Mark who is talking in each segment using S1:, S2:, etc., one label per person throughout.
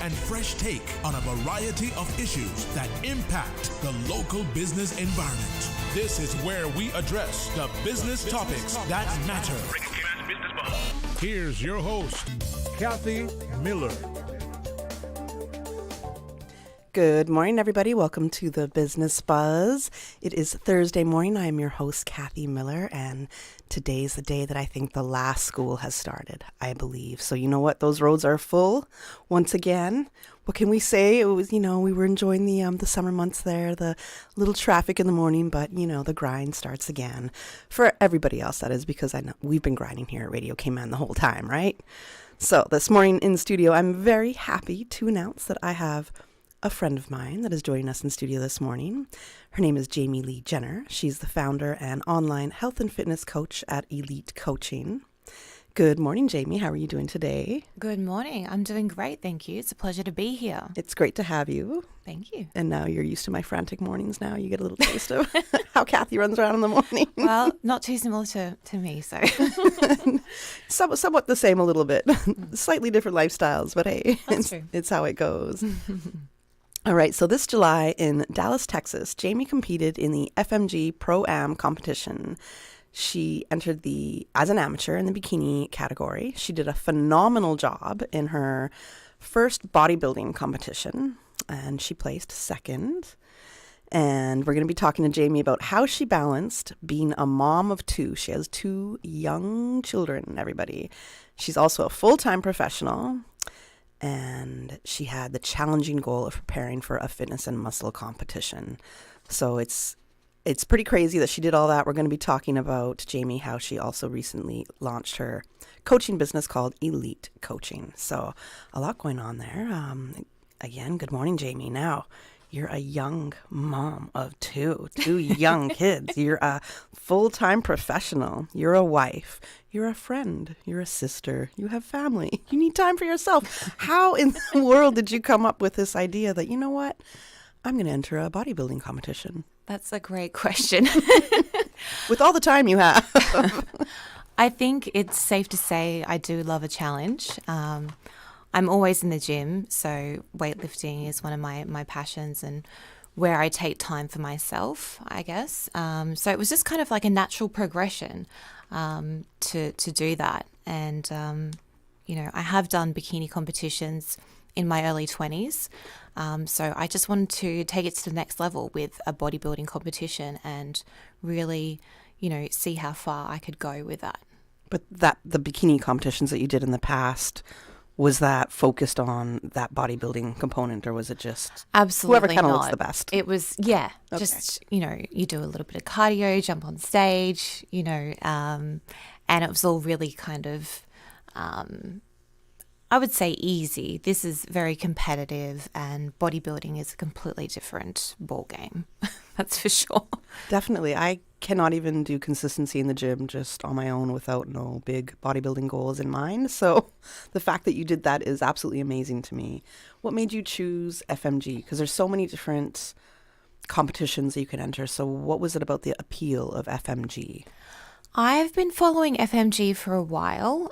S1: and fresh take on a variety of issues that impact the local business environment. This is where we address the business topics that matter. Here's your host, Kathy Miller.
S2: Good morning, everybody. Welcome to the Business Buzz. It is Thursday morning. I am your host, Kathy Miller, and today's the day that I think the last school has started, I believe. So you know what? Those roads are full once again. What can we say? It was, we were enjoying the summer months there, the little traffic in the morning, but, the grind starts again. For everybody else, that is, because I know we've been grinding here at Radio Cayman the whole time, right? So this morning in studio, I'm very happy to announce that I have a friend of mine that is joining us in studio this morning. Her name is Jaimi Jenner. She's the founder and online health and fitness coach at Elite Coaching. Good morning, Jaimi. How are you doing today?
S3: Good morning. I'm doing great, thank you. It's a pleasure to be here.
S2: It's great to have you.
S3: Thank you.
S2: And now you're used to my frantic mornings now. You get a little taste of how Kathy runs around in the morning.
S3: Well, not too similar to me, so.
S2: Somewhat the same a little bit. Slightly different lifestyles, but hey,
S3: True.
S2: It's how it goes. All right, so this July in Dallas, Texas, Jaimi competed in the FMG Pro-Am competition. She entered as an amateur in the bikini category. She did a phenomenal job in her first bodybuilding competition, and she placed second. And we're going to be talking to Jaimi about how she balanced being a mom of two. She has 2 young children, everybody. She's also a full-time professional. And she had the challenging goal of preparing for a fitness and muscle competition. So it's pretty crazy that she did all that. We're going to be talking about Jaimi, how she also recently launched her coaching business called Elite Coaching. So a lot going on there. Again, good morning, Jaimi. Now, you're a young mom of 2 young kids. You're a full-time professional. You're a wife. You're a friend. You're a sister. You have family. You need time for yourself. How in the world did you come up with this idea that, you know what, I'm going to enter a bodybuilding competition?
S3: That's a great question.
S2: With all the time you have.
S3: I think it's safe to say I do love a challenge. I'm always in the gym, so weightlifting is one of my passions and where I take time for myself, I guess. So it was just kind of like a natural progression to do that. And, I have done bikini competitions in my early 20s. So I just wanted to take it to the next level with a bodybuilding competition and really, see how far I could go with that.
S2: But the bikini competitions that you did in the past, was that focused on that bodybuilding component, or was it just
S3: absolutely
S2: whoever kind of
S3: not.
S2: looks the best?
S3: It was,
S2: Okay.
S3: just, you do a little bit of cardio, jump on stage, and it was all really kind of, I would say easy. This is very competitive, and bodybuilding is a completely different ball game. That's for sure.
S2: Definitely. I cannot even do consistency in the gym just on my own without no big bodybuilding goals in mind. So the fact that you did that is absolutely amazing to me. What made you choose FMG? Because there's so many different competitions that you can enter. So what was it about the appeal of FMG?
S3: I've been following FMG for a while.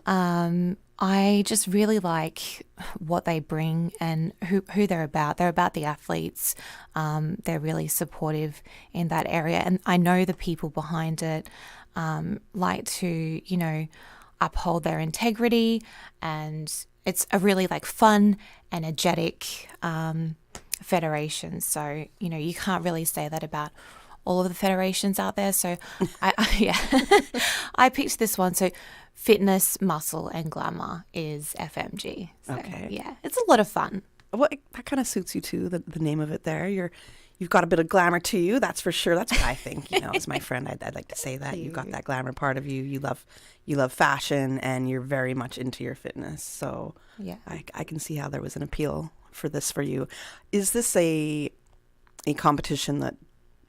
S3: I just really like what they bring and who they're about. They're about the athletes. They're really supportive in that area. And I know the people behind it like to, uphold their integrity. And it's a really fun, energetic federation. So, you can't really say that about all of the federations out there. So I picked this one. So fitness, muscle, and glamour is FMG. So,
S2: okay.
S3: Yeah, it's a lot of fun.
S2: That kind of suits you too, the name of it there. You've got a bit of glamour to you, that's for sure. That's what I think, as my friend, I'd like to say that. You've got that glamour part of you. You love fashion, and you're very much into your fitness. So
S3: yeah,
S2: I can see how there was an appeal for this for you. Is this a competition that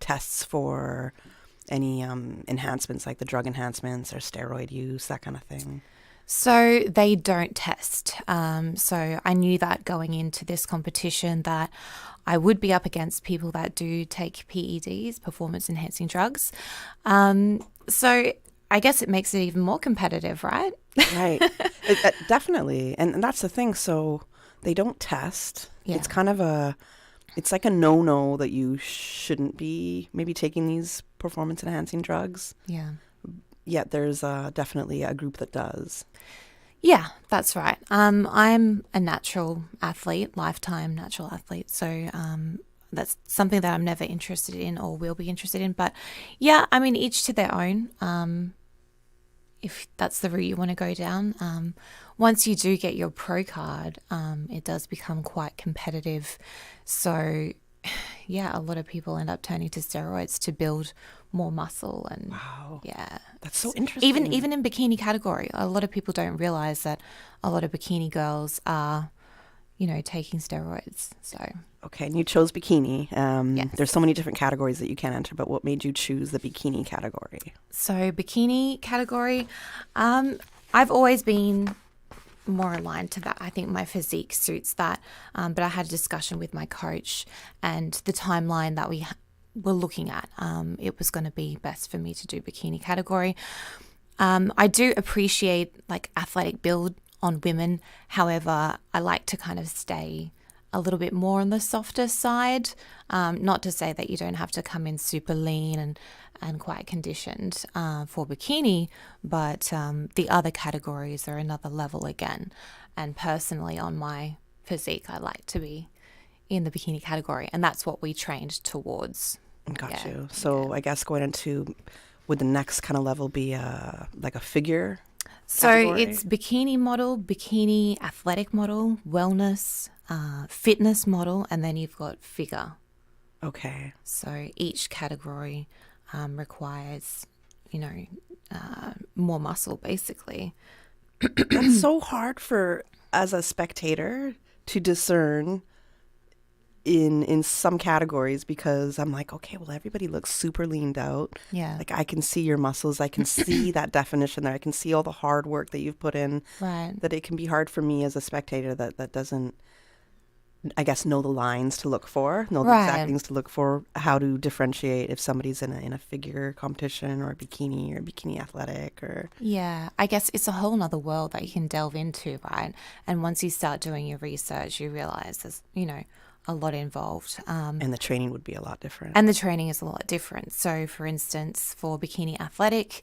S2: tests for any enhancements, like the drug enhancements or steroid use, that kind of thing?
S3: So they don't test. So I knew that going into this competition that I would be up against people that do take PEDs, performance enhancing drugs. So I guess it makes it even more competitive, right?
S2: Right. Definitely. And that's the thing. So they don't test.
S3: Yeah.
S2: It's kind of it's like a no-no that you shouldn't be maybe taking these performance-enhancing drugs.
S3: Yeah.
S2: Yet there's definitely a group that does.
S3: Yeah, that's right. I'm a natural athlete, lifetime natural athlete. So that's something that I'm never interested in or will be interested in. But yeah, I mean, each to their own. If that's the route you want to go down. Once you do get your pro card, it does become quite competitive. So yeah, a lot of people end up turning to steroids to build more muscle. And
S2: Wow.
S3: yeah,
S2: That's so interesting.
S3: even in bikini category, a lot of people don't realize that a lot of bikini girls are, taking steroids. So
S2: Okay, and you chose bikini.
S3: Yes.
S2: There's so many different categories that you can enter, but what made you choose the bikini category?
S3: So bikini category, I've always been more aligned to that. I think my physique suits that. But I had a discussion with my coach, and the timeline that we were looking at, it was going to be best for me to do bikini category. I do appreciate like athletic build on women. However, I like to kind of stay a little bit more on the softer side. Not to say that you don't have to come in super lean and quite conditioned for bikini, but the other categories are another level again. And personally, on my physique, I like to be in the bikini category, and that's what we trained towards.
S2: Got you. So I guess going into, would the next kind of level be like a figure
S3: So
S2: category?
S3: it's bikini model, bikini athletic model, wellness, fitness model, and then you've got figure.
S2: Okay.
S3: So each category requires, more muscle, basically.
S2: That's so hard as a spectator to discern in some categories, because I'm like, okay, well, everybody looks super leaned out.
S3: Yeah.
S2: Like I can see your muscles. I can see that definition there. I can see all the hard work that you've put in.
S3: Right.
S2: That it can be hard for me as a spectator that doesn't, I guess, know the lines to look for, know the
S3: Right.
S2: exact things to look for, how to differentiate if somebody's in a figure competition or a bikini athletic or.
S3: Yeah, I guess it's a whole nother world that you can delve into, right? And once you start doing your research, you realize there's, a lot involved.
S2: And the training would be a lot different.
S3: And the training is a lot different. So, for instance, for bikini athletic,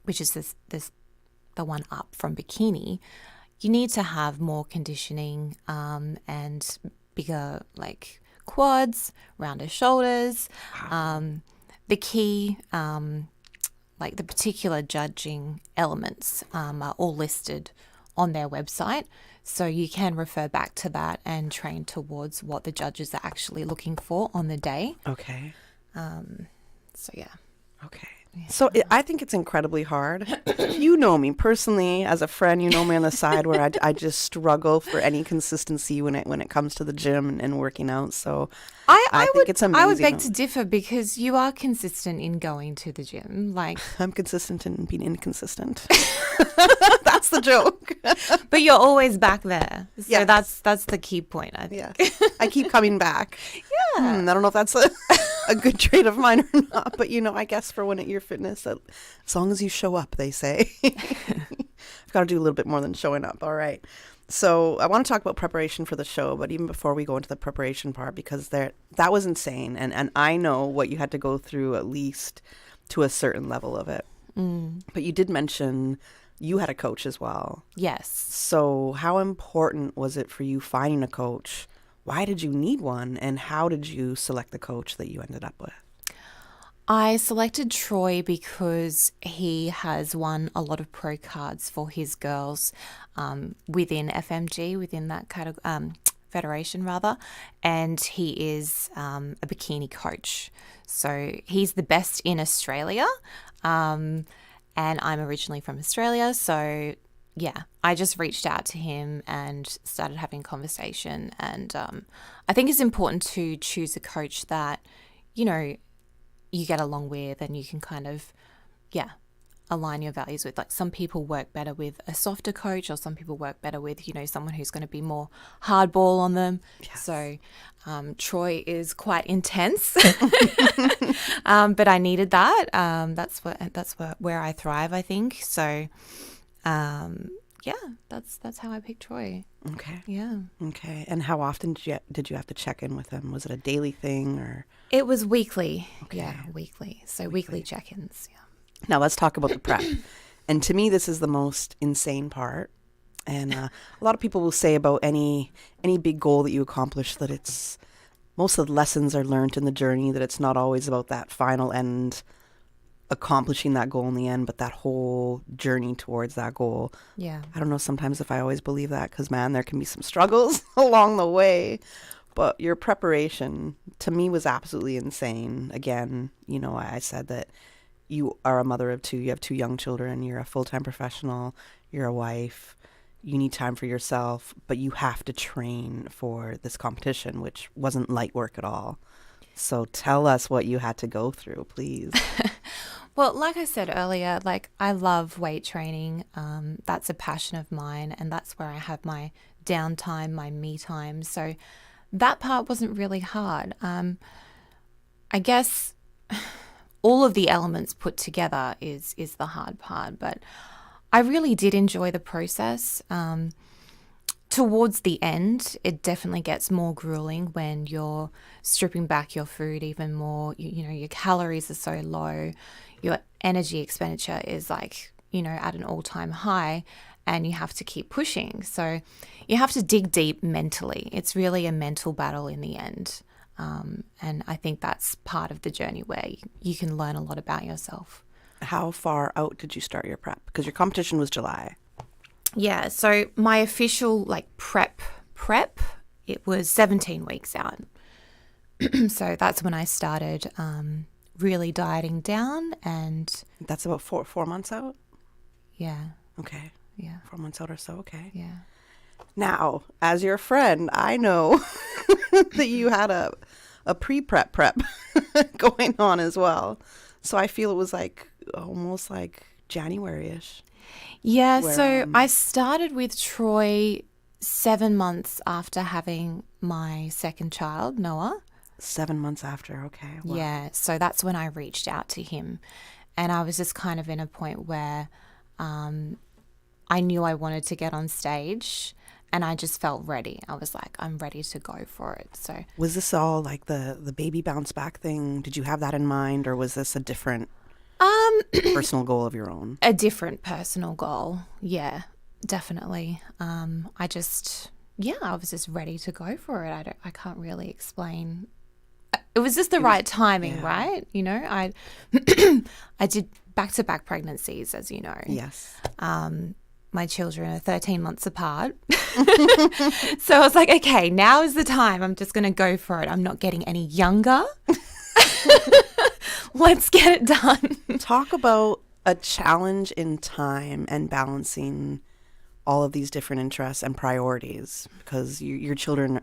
S3: which is the one up from bikini, you need to have more conditioning and bigger like quads, rounder shoulders. The key, like the particular judging elements, are all listed on their website. So you can refer back to that and train towards what the judges are actually looking for on the day.
S2: Okay.
S3: So yeah.
S2: Okay. So I think it's incredibly hard. You know me personally as a friend. You know me on the side where I just struggle for any consistency when it comes to the gym and working out. So I think it's amazing.
S3: I would beg to differ because you are consistent in going to the gym. Like
S2: I'm consistent in being inconsistent. That's the joke.
S3: but you're always back there. So
S2: Yes.
S3: that's the key point, I think.
S2: Yeah. I keep coming back.
S3: Yeah.
S2: I don't know if that's a good trait of mine or not, but I guess for when at your fitness, as long as you show up, they say. I've got to do a little bit more than showing up. All right. So I want to talk about preparation for the show, but even before we go into the preparation part, because that was insane. And I know what you had to go through, at least to a certain level of it. But you did mention you had a coach as well.
S3: Yes.
S2: So how important was it for you finding a coach? Why did you need one? And how did you select the coach that you ended up with?
S3: I selected Troy because he has won a lot of pro cards for his girls within FMG, within that federation rather, and he is a bikini coach. So he's the best in Australia, and I'm originally from Australia, so yeah, I just reached out to him and started having a conversation. And I think it's important to choose a coach that, you get along with and you can kind of, align your values with. Like some people work better with a softer coach, or some people work better with, someone who's going to be more hardball on them. Yes. So Troy is quite intense, but I needed that. That's where I thrive, I think. So, yeah, that's how I picked Troy.
S2: Okay.
S3: Yeah.
S2: Okay. And how often did you have to check in with him? Was it a daily thing or?
S3: It was weekly.
S2: Okay.
S3: Yeah, weekly. So weekly check-ins. Yeah.
S2: Now let's talk about the prep. And to me, this is the most insane part. And a lot of people will say about any big goal that you accomplish that it's most of the lessons are learned in the journey, that it's not always about that final end, accomplishing that goal in the end, but that whole journey towards that goal.
S3: Yeah.
S2: I don't know sometimes if I always believe that because, man, there can be some struggles along the way. But your preparation, to me, was absolutely insane. Again, you know, I said that you are a mother of two. You have two young children. You're a full-time professional. You're a wife. You need time for yourself, but you have to train for this competition, which wasn't light work at all. So tell us what you had to go through, please.
S3: Well, like I said earlier, like I love weight training. That's a passion of mine, and that's where I have my downtime, my me time. So that part wasn't really hard. I guess all of the elements put together is the hard part, but I really did enjoy the process. Towards the end, it definitely gets more grueling when you're stripping back your food even more. You know, your calories are so low, your energy expenditure is like, you know, at an all-time high, and you have to keep pushing. So you have to dig deep mentally. It's really a mental battle in the end. And I think that's part of the journey where you can learn a lot about yourself.
S2: How far out did you start your prep? Because your competition was July.
S3: Yeah, so my official like prep, it was 17 weeks out. So that's when I started really dieting down, and
S2: That's about four months out?
S3: yeah,
S2: Okay.
S3: yeah,
S2: 4 months out or so. Okay.
S3: yeah.
S2: Now, as your friend, I know that you had a pre-prep going on as well. So I feel it was like almost like January-ish.
S3: Yeah,
S2: Where,
S3: so I started with Troy 7 months after having my second child, Noah.
S2: 7 months after. Okay. Wow.
S3: Yeah, so that's when I reached out to him. And I was just kind of in a point where I knew I wanted to get on stage, and I just felt ready. I was like, I'm ready to go for it. So
S2: Was this all like the baby bounce back thing? Did you have that in mind, or was this a different personal goal of your own?
S3: a different personal goal. Yeah, definitely. I was just ready to go for it. I can't really explain. It was just the right timing,
S2: yeah.
S3: right? You know, I did back-to-back pregnancies, as you know.
S2: Yes.
S3: My children are 13 months apart. So I was like, okay, now is the time. I'm just going to go for it. I'm not getting any younger. Let's get it done.
S2: Talk about a challenge in time and balancing all of these different interests and priorities, because your children,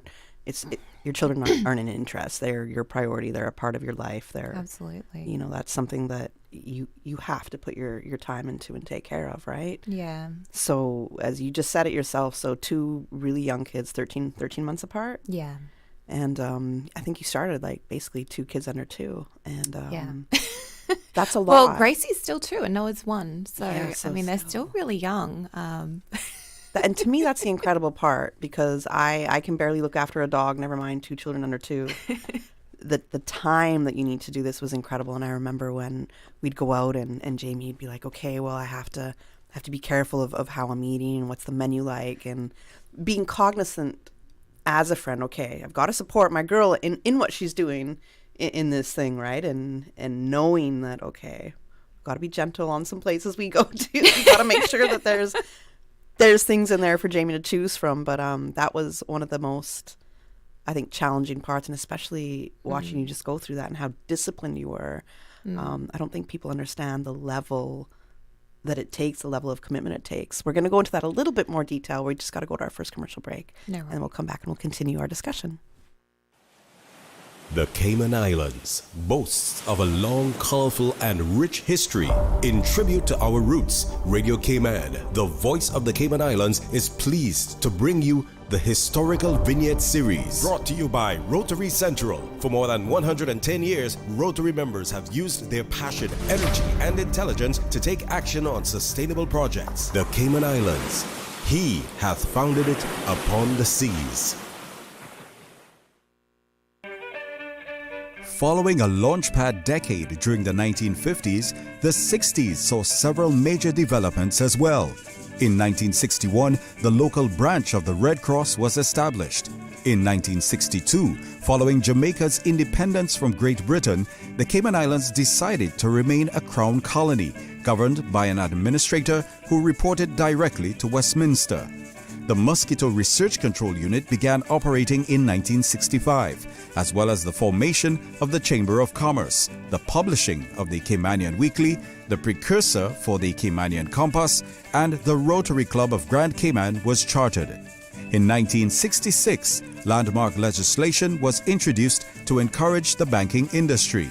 S2: your children aren't an interest. They're your priority. They're a part of your life. They're
S3: Absolutely.
S2: You know, that's something that you have to put your time into and take care of, right?
S3: Yeah.
S2: So as you just said it yourself, so two really young kids, 13 months apart.
S3: Yeah.
S2: And I think you started like basically 2 kids under 2. And
S3: Yeah.
S2: that's a lot.
S3: Well, Gracie's still 2 and Noah's 1. So,
S2: Yeah, so
S3: I mean, they're still really young.
S2: And to me, that's the incredible part, because I can barely look after a dog, never mind 2 children under 2. The time that you need to do this was incredible. And I remember when we'd go out and Jaimi would be like, okay, well, I have to be careful of how I'm eating and what's the menu like, and being cognizant as a friend. Okay, I've got to support my girl in what she's doing in this thing, right? And knowing that, okay, got to be gentle on some places we go to. We got to make sure that there's things in there for Jaimi to choose from. But that was one of the most, I think, challenging parts, and especially watching you just go through that and how disciplined you were. I don't think people understand the level that it takes, the level of commitment it takes. We're going to go into that a little bit more detail. We just got to go to our first commercial break.
S3: No
S2: And we'll come back and we'll continue our discussion.
S4: The Cayman Islands boasts of a long, colorful, and rich history. In tribute to our roots, Radio Cayman, the voice of the Cayman Islands, is pleased to bring you the Historical Vignette Series, brought to you by Rotary Central. For more than 110 years, Rotary members have used their passion, energy, and intelligence to take action on sustainable projects. The Cayman Islands, He hath founded it upon the seas.
S5: Following a launchpad decade during the 1950s, the 60s saw several major developments as well. In 1961, the local branch of the Red Cross was established. In 1962, following Jamaica's independence from Great Britain, the Cayman Islands decided to remain a crown colony, governed by an administrator who reported directly to Westminster. The Mosquito Research Control Unit began operating in 1965, as well as the formation of the Chamber of Commerce, the publishing of the Caymanian Weekly, the precursor for the Caymanian Compass, and the Rotary Club of Grand Cayman was chartered. In 1966, landmark legislation was introduced to encourage the banking industry.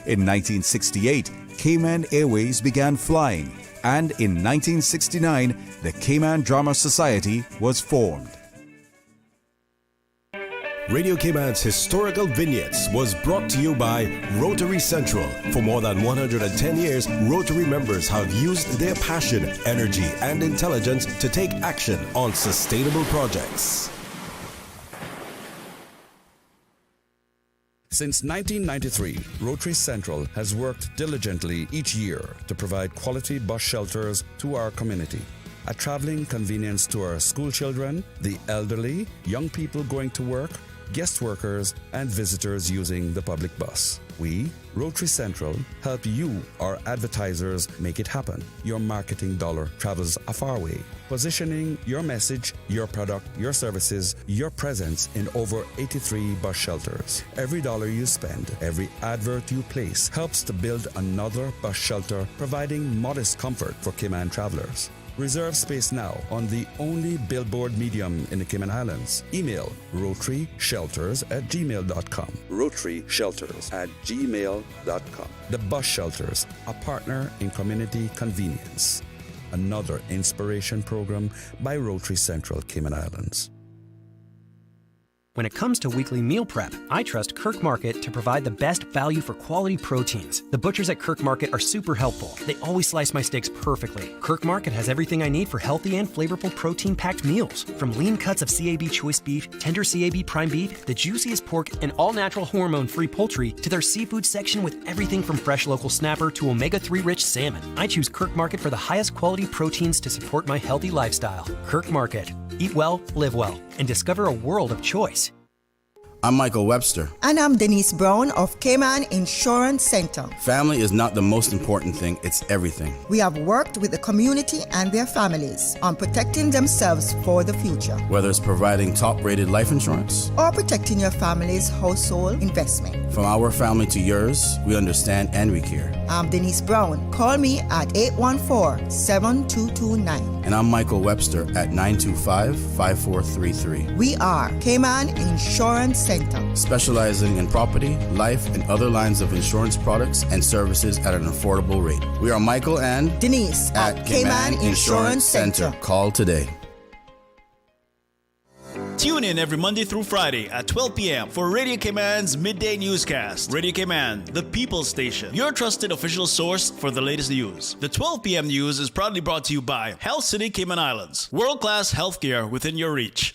S5: In 1968, Cayman Airways began flying, and in 1969, the Cayman Drama Society was formed.
S4: Radio Cayman's historical vignettes was brought to you by Rotary Central. For more than 110 years, Rotary members have used their passion, energy, and intelligence to take action on sustainable projects.
S6: Since 1993, Rotary Central has worked diligently each year to provide quality bus shelters to our community. A traveling convenience to our school children, the elderly, young people going to work, guest workers, and visitors using the public bus. We, Rotary Central, help you, our advertisers, make it happen. Your marketing dollar travels a far way, positioning your message, your product, your services, your presence in over 83 bus shelters. Every dollar you spend, every advert you place helps to build another bus shelter, providing modest comfort for Cayman travelers. Reserve space now on the only billboard medium in the Cayman Islands. Email rotaryshelters@gmail.com. rotaryshelters@gmail.com. The Bus Shelters, a partner in community convenience. Another inspiration program by Rotary Central Cayman Islands.
S7: When it comes to weekly meal prep, I trust Kirk Market to provide the best value for quality proteins. The butchers at Kirk Market are super helpful. They always slice my steaks perfectly. Kirk Market has everything I need for healthy and flavorful protein-packed meals. From lean cuts of CAB choice beef, tender CAB prime beef, the juiciest pork, and all-natural hormone-free poultry, to their seafood section with everything from fresh local snapper to omega-3 rich salmon. I choose Kirk Market for the highest quality proteins to support my healthy lifestyle. Kirk Market. Eat well, live well, and discover a world of choice.
S8: I'm Michael Webster.
S9: And I'm Denise Brown of Cayman Insurance Center.
S8: Family is not the most important thing, it's everything.
S9: We have worked with the community and their families on protecting themselves for the future.
S8: Whether it's providing top-rated life insurance
S9: or protecting your family's household investment.
S8: From our family to yours, we understand and we care.
S9: I'm Denise Brown. Call me at 814-7229.
S8: And I'm Michael Webster at 925-5433.
S9: We are Cayman Insurance Center.
S8: Specializing in property, life, and other lines of insurance products and services at an affordable rate. We are Michael and
S9: Denise at Cayman Insurance Center.
S8: Call today.
S10: Tune in every Monday through Friday at 12 p.m. for Radio Cayman's Midday Newscast. Radio Cayman, the People's Station, your trusted official source for the latest news. The 12 p.m. news is proudly brought to you by Health City Cayman Islands. World-class healthcare within your reach.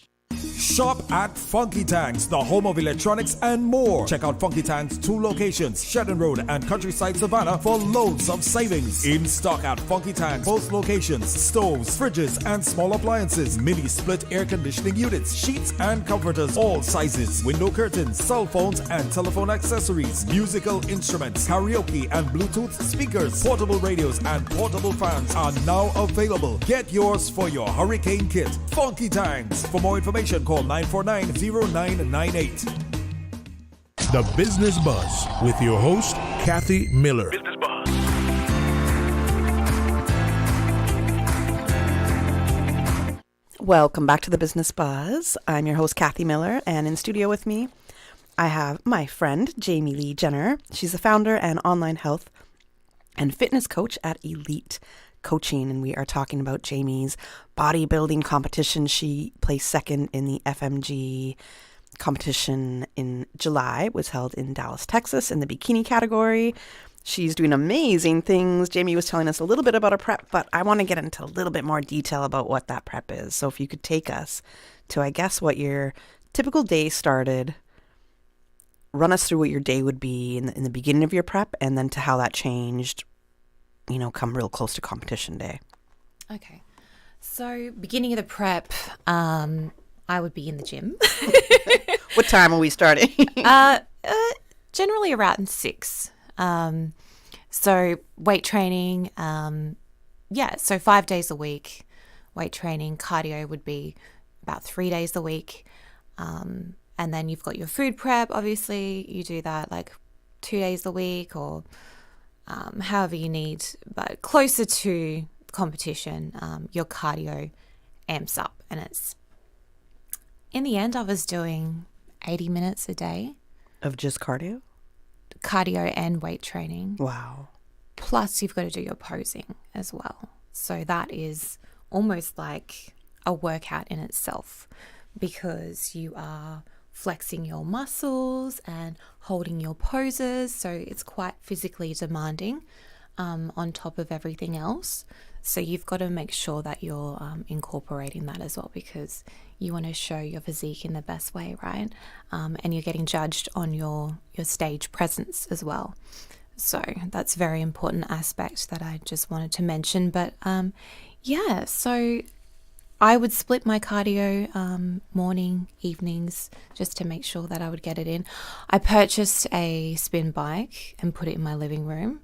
S1: Shop at Funky Tanks, the home of electronics and more. Check out Funky Tanks' 2 locations, Shedden Road and Countryside Savannah, for loads of savings. In stock at Funky Tanks, both locations, stoves, fridges and small appliances, mini split air conditioning units, sheets and comforters, all sizes, window curtains, cell phones and telephone accessories, musical instruments, karaoke and Bluetooth speakers, portable radios and portable fans are now available. Get yours for your hurricane kit. Funky Tanks. For more information, call 949-0998. The Business Buzz with your host, Kathy Miller. Business Buzz.
S2: Welcome back to the Business Buzz. I'm your host, Kathy Miller, and in studio with me, I have my friend, Jaimi Jenner. She's the founder and online health and fitness coach at Elite Coaching, and we are talking about Jaimi's bodybuilding competition. She placed second in the FMG competition in July. It was held in Dallas, Texas in the bikini category. She's doing amazing things. Jaimi was telling us a little bit about her prep, but I want to get into a little bit more detail about what that prep is. So if you could take us to, I guess, what your typical day started, run us through what your day would be in the beginning of your prep, and then to how that changed, come real close to competition day.
S3: Okay. So beginning of the prep, I would be in the gym.
S2: What time are we starting?
S3: Generally around 6. So weight training, so 5 days a week, weight training. Cardio would be about 3 days a week. And then you've got your food prep. Obviously, you do that like 2 days a week or however you need. But closer to competition, your cardio amps up. And it's, in the end, I was doing 80 minutes a day.
S2: Of just cardio?
S3: Cardio and weight training.
S2: Wow.
S3: Plus you've got to do your posing as well. So that is almost like a workout in itself, because you are flexing your muscles and holding your poses. So it's quite physically demanding on top of everything else. So you've got to make sure that you're incorporating that as well, because you want to show your physique in the best way, right? And you're getting judged on your stage presence as well. So that's a very important aspect that I just wanted to mention. But so I would split my cardio morning, evenings, just to make sure that I would get it in. I purchased a spin bike and put it in my living room.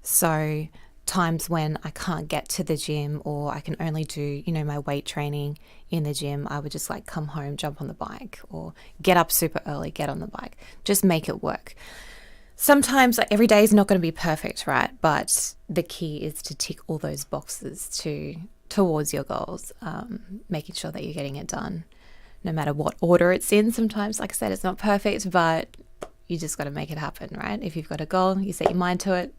S3: So times when I can't get to the gym or I can only do, my weight training in the gym, I would just like come home, jump on the bike, or get up super early, get on the bike, just make it work. Sometimes every day is not going to be perfect, right? But the key is to tick all those boxes towards your goals, making sure that you're getting it done, no matter what order it's in. Sometimes, like I said, it's not perfect, but you just got to make it happen, right? If you've got a goal, you set your mind to it.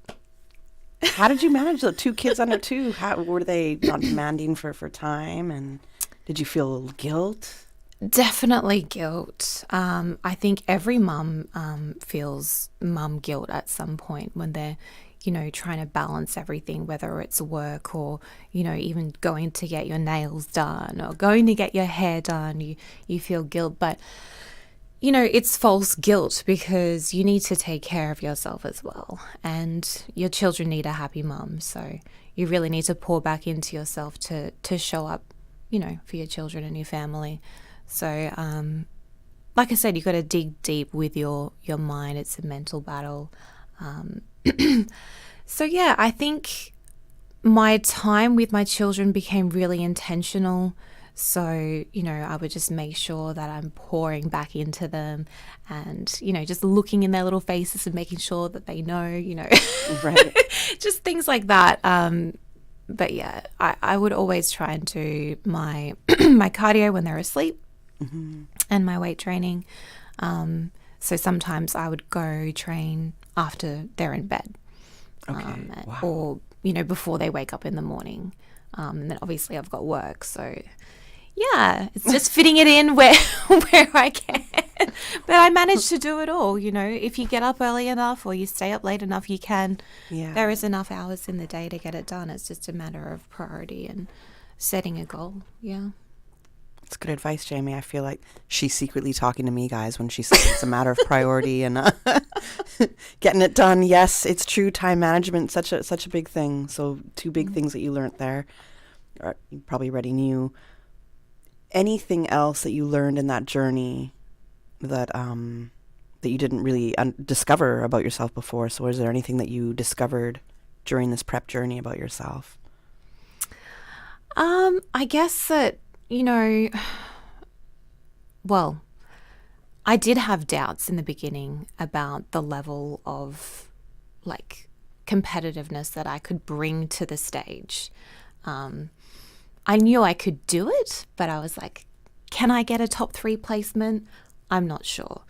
S2: How did you manage the 2 kids under 2? How were they not demanding for time? And did you feel guilt?
S3: Definitely guilt. I think every mum feels mum guilt at some point when they're, trying to balance everything, whether it's work or, even going to get your nails done or going to get your hair done. You feel guilt, but it's false guilt, because you need to take care of yourself as well. And your children need a happy mum. So you really need to pour back into yourself to show up, for your children and your family. So, like I said, you've got to dig deep with your mind. It's a mental battle. So, yeah, I think my time with my children became really intentional. So, I would just make sure that I'm pouring back into them and, just looking in their little faces and making sure that they know,
S2: Right.
S3: Just things like that. But yeah, I would always try and do my my cardio when they're asleep, mm-hmm. and my weight training. So sometimes I would go train after they're in bed,
S2: wow.
S3: or, before they wake up in the morning. And then obviously I've got work, so yeah, it's just fitting it in where I can. But I managed to do it all, If you get up early enough or you stay up late enough, you can. Yeah. There is enough hours in the day to get it done. It's just a matter of priority and setting a goal. Yeah.
S2: That's good advice, Jaimi. I feel like she's secretly talking to me, guys, when she says it's a matter of priority and getting it done. Yes, it's true. Time management, such a big thing. So 2 big things that you learned there. You probably already knew. Anything else that you learned in that journey that you didn't really discover about yourself before? So is there anything that you discovered during this prep journey about yourself?
S3: I guess that, well, I did have doubts in the beginning about the level of like competitiveness that I could bring to the stage. I knew I could do it, but I was like, can I get a top 3 placement? I'm not sure.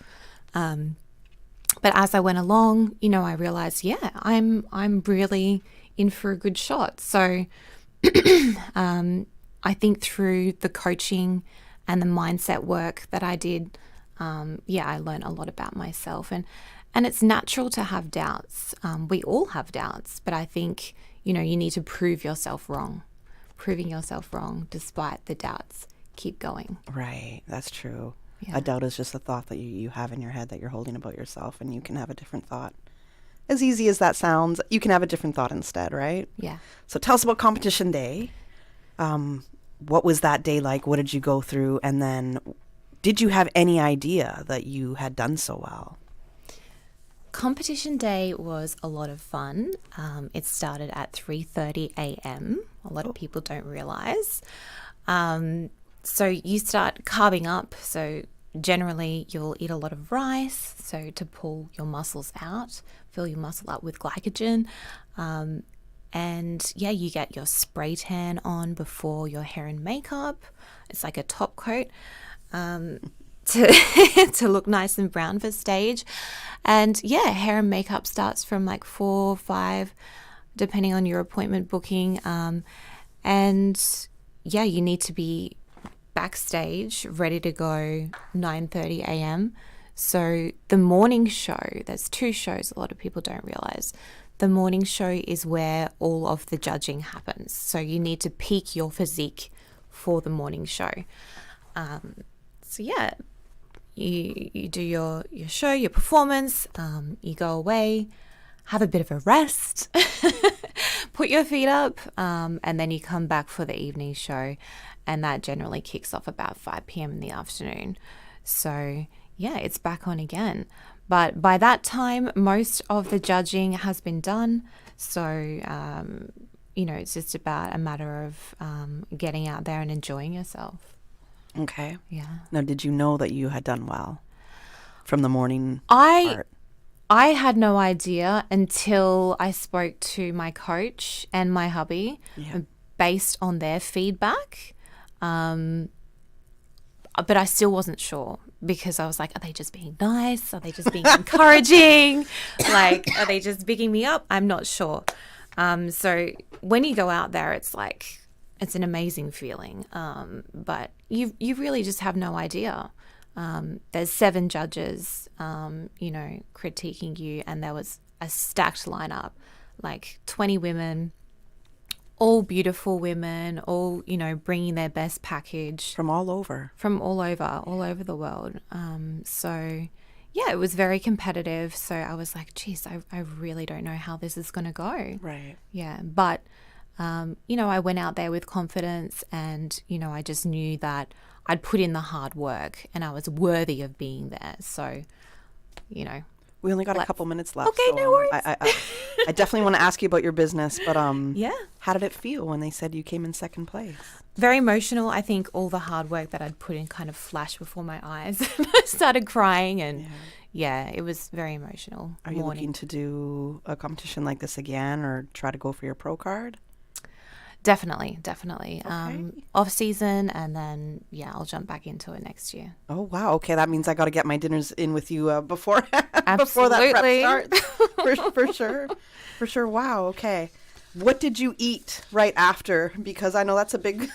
S3: But as I went along, I realized, yeah, I'm really in for a good shot. So I think through the coaching and the mindset work that I did, I learned a lot about myself. And it's natural to have doubts. We all have doubts, but I think, you need to prove yourself wrong. Proving yourself wrong despite the doubts. Keep going.
S2: Right. That's true.
S3: Yeah.
S2: A doubt is just a thought that you have in your head that you're holding about yourself, and you can have a different thought. As easy as that sounds, you can have a different thought instead, right?
S3: Yeah.
S2: So tell us about competition day. What was that day like? What did you go through? And then did you have any idea that you had done so well?
S3: Competition day was a lot of fun. It started at 3:30 a.m. A lot of people don't realize. So you start carving up. So generally you'll eat a lot of rice, so to pull your muscles out, fill your muscle up with glycogen. And yeah, you get your spray tan on before your hair and makeup. It's like a top coat to look nice and brown for stage. And yeah, hair and makeup starts from like 4, 5, depending on your appointment booking. And yeah, you need to be backstage, ready to go 9:30 a.m. So the morning show, there's 2 shows a lot of people don't realize. The morning show is where all of the judging happens. So you need to peak your physique for the morning show. So yeah, you do your show, your performance, you go away, have a bit of a rest, put your feet up, and then you come back for the evening show. And that generally kicks off about 5 p.m. in the afternoon. So yeah, it's back on again. But by that time, most of the judging has been done. So, it's just about a matter of getting out there and enjoying yourself.
S2: Okay.
S3: Yeah.
S2: Now, did you know that you had done well from the morning part?
S3: I had no idea until I spoke to my coach and my hubby based on their feedback. But I still wasn't sure because I was like, are they just being nice? Are they just being encouraging? Like, are they just bigging me up? I'm not sure. So when you go out there, it's like, it's an amazing feeling. But you really just have no idea. There's 7 judges, critiquing you, and there was a stacked lineup, like 20 women, all beautiful women, all, bringing their best package.
S2: From all over
S3: the world. So, yeah, it was very competitive. So I was like, geez, I really don't know how this is going to go.
S2: Right.
S3: Yeah. But, I went out there with confidence and, I just knew that I'd put in the hard work and I was worthy of being there. So,
S2: We only got a couple minutes left.
S3: Okay, no worries.
S2: I definitely want to ask you about your business, but
S3: yeah.
S2: How did it feel when they said you came in second place?
S3: Very emotional. I think all the hard work that I'd put in kind of flashed before my eyes. I started crying and yeah, it was very emotional.
S2: Are you looking to do a competition like this again or try to go for your pro card?
S3: Definitely.
S2: Okay.
S3: Off season, and then I'll jump back into it next year.
S2: Oh wow! Okay, that means I got to get my dinners in with you before that
S3: Absolutely.
S2: prep starts. for sure. Wow. Okay, what did you eat right after? Because I know that's a big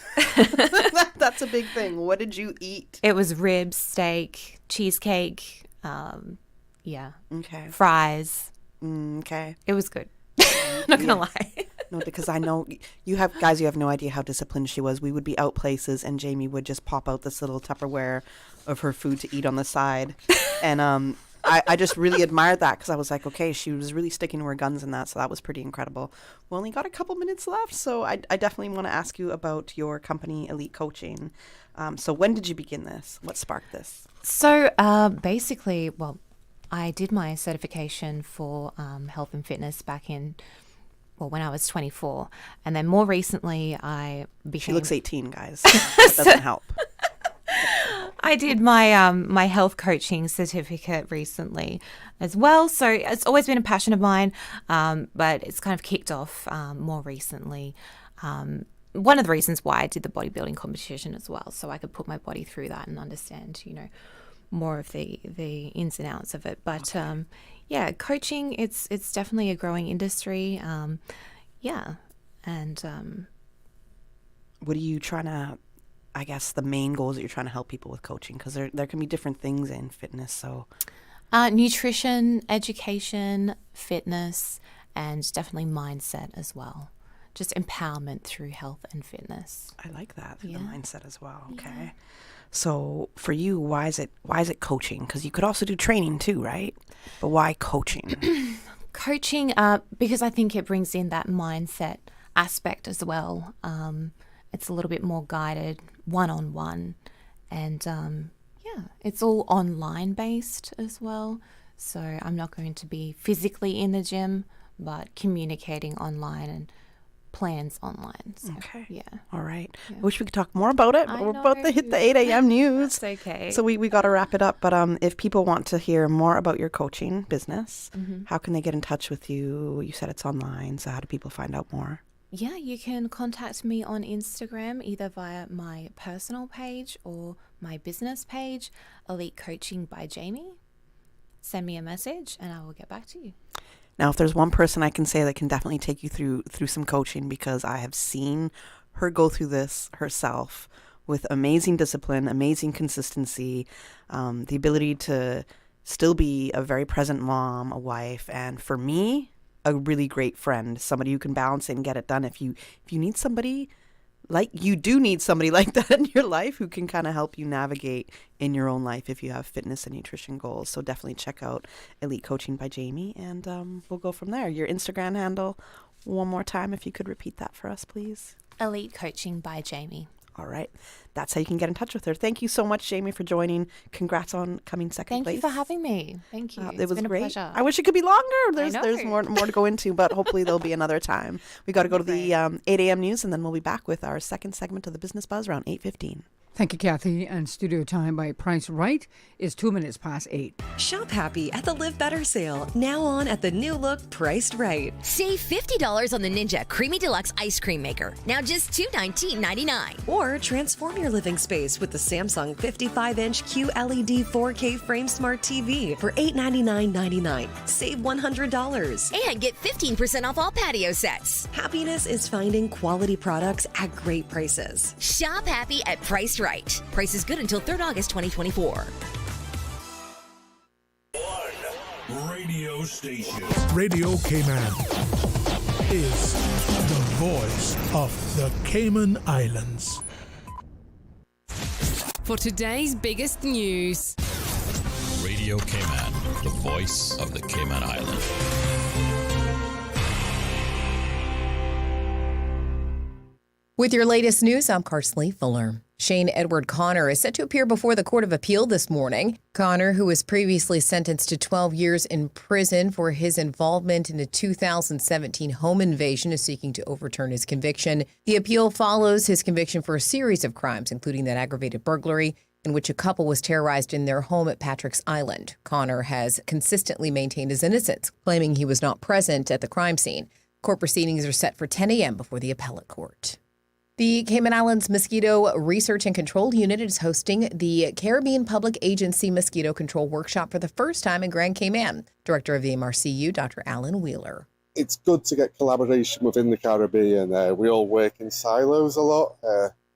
S2: that's a big thing. What did you eat?
S3: It was ribs, steak, cheesecake.
S2: Okay.
S3: Fries.
S2: Okay.
S3: It was good. Not gonna lie.
S2: No, because I know you have no idea how disciplined she was. We would be out places and Jaimi would just pop out this little Tupperware of her food to eat on the side. And I just really admired that because I was like, okay, she was really sticking to her guns in that. So that was pretty incredible. We only got a couple minutes left. So I definitely want to ask you about your company, Elite Coaching. So when did you begin this? What sparked this?
S3: So basically, I did my certification for health and fitness back in when I was 24. And then more recently, I became...
S2: She looks 18, guys. That doesn't help.
S3: I did my my health coaching certificate recently as well. So it's always been a passion of mine, but it's kind of kicked off more recently. One of the reasons why I did the bodybuilding competition as well, so I could put my body through that and understand, more of the ins and outs of it. But coaching, it's definitely a growing industry. And
S2: what are you trying to, I guess the main goals that you're trying to help people with coaching? Because there can be different things in fitness. So
S3: Nutrition, education, fitness, and definitely mindset as well. Just empowerment through health and fitness.
S2: I like that, the
S3: Yeah.
S2: mindset as well. Okay. So for you, why is it coaching? Because you could also do training too, right? But why coaching?
S3: Coaching, because I think it brings in that mindset aspect as well. It's a little bit more guided, one-on-one, and it's all online based as well. So I'm not going to be physically in the gym, but communicating online and plans online. So,
S2: Okay.
S3: Yeah.
S2: All right.
S3: Yeah.
S2: I wish we could talk more about it, but
S3: I
S2: we're about to hit the
S3: know.
S2: 8 a.m. news.
S3: That's okay.
S2: So we got to wrap it up. But if people want to hear more about your coaching business, how can they get in touch with you? You said it's online. So how do people find out more?
S3: Yeah, you can contact me on Instagram either via my personal page or my business page, Elite Coaching by Jaimi. Send me a message and I will get back to you.
S2: Now, if there's one person I can say that can definitely take you through some coaching, because I have seen her go through this herself with amazing discipline, amazing consistency, the ability to still be a very present mom, a wife, and for me, a really great friend, somebody who can balance it and get it done. If you need somebody like that in your life who can kind of help you navigate in your own life if you have fitness and nutrition goals. So definitely check out Elite Coaching by Jaimi, and we'll go from there. Your Instagram handle, one more time, if you could repeat that for us, please.
S3: Elite Coaching by Jaimi.
S2: All right. That's how you can get in touch with her. Thank you so much, Jaimi, for joining. Congrats on coming second place.
S3: Thank you for having me. Thank you.
S2: It was
S3: been
S2: great.
S3: a pleasure.
S2: I wish it could be longer.
S3: I
S2: There's
S3: know.
S2: more to go into, but hopefully there'll be another time. We got to go to the 8 a.m. news, and then we'll be back with our second segment of the Business Buzz around 8:15.
S11: Thank you, Kathy. And studio time by Price Right is 2 minutes past 8.
S12: Shop happy at the Live Better sale. Now on at the new look Priced Right.
S13: Save $50 on the Ninja Creamy Deluxe Ice Cream Maker. Now just $219.99.
S12: Or transform your living space with the Samsung 55-inch QLED 4K Frame Smart TV for $899.99. Save $100.
S13: And get 15% off all patio sets.
S12: Happiness is finding quality products at great prices.
S13: Shop happy at Priced Right. Price is good until 3rd August 2024.
S1: Radio station. Radio Cayman is the voice of the Cayman Islands.
S14: For today's biggest news.
S15: Radio Cayman, the voice of the Cayman Islands.
S16: With your latest news, I'm Carsley Fuller. Shane Edward Connor is set to appear before the Court of Appeal this morning. Connor, who was previously sentenced to 12 years in prison for his involvement in a 2017 home invasion, is seeking to overturn his conviction. The appeal follows his conviction for a series of crimes, including that aggravated burglary in which a couple was terrorized in their home at Patrick's Island. Connor has consistently maintained his innocence, claiming he was not present at the crime scene. Court proceedings are set for 10 a.m. before the appellate court. The Cayman Islands Mosquito Research and Control Unit is hosting the Caribbean Public Agency Mosquito Control Workshop for the first time in Grand Cayman. Director of the MRCU, Dr. Alan Wheeler.
S17: It's good to get collaboration within the Caribbean. We all work in silos a lot,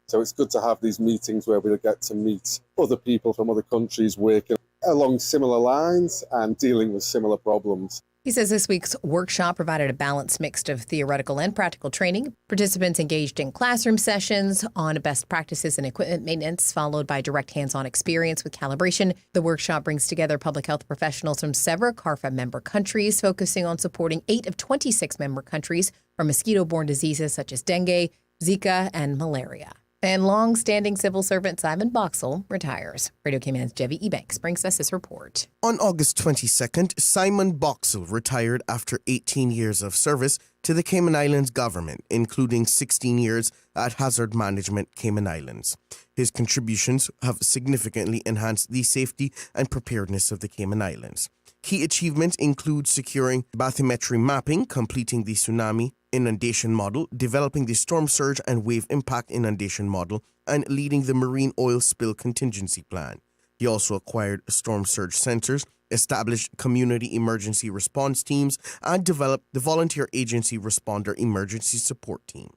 S17: so it's good to have these meetings where we get to meet other people from other countries working along similar lines and dealing with similar problems.
S16: He says this week's workshop provided a balanced mix of theoretical and practical training. Participants engaged in classroom sessions on best practices and equipment maintenance, followed by direct hands-on experience with calibration. The workshop brings together public health professionals from several CARFA member countries, focusing on supporting 8 of 26 member countries for mosquito-borne diseases such as dengue, Zika, and malaria. And long-standing civil servant Simon Boxall retires. Radio Cayman's Jevi Ebanks brings us this report.
S18: On August 22nd, Simon Boxall retired after 18 years of service to the Cayman Islands government, including 16 years at Hazard Management Cayman Islands. His contributions have significantly enhanced the safety and preparedness of the Cayman Islands. Key achievements include securing bathymetry mapping, completing the tsunami inundation model, developing the storm surge and wave impact inundation model, and leading the marine oil spill contingency plan. He also acquired storm surge sensors, established community emergency response teams, and developed the volunteer agency responder emergency support team.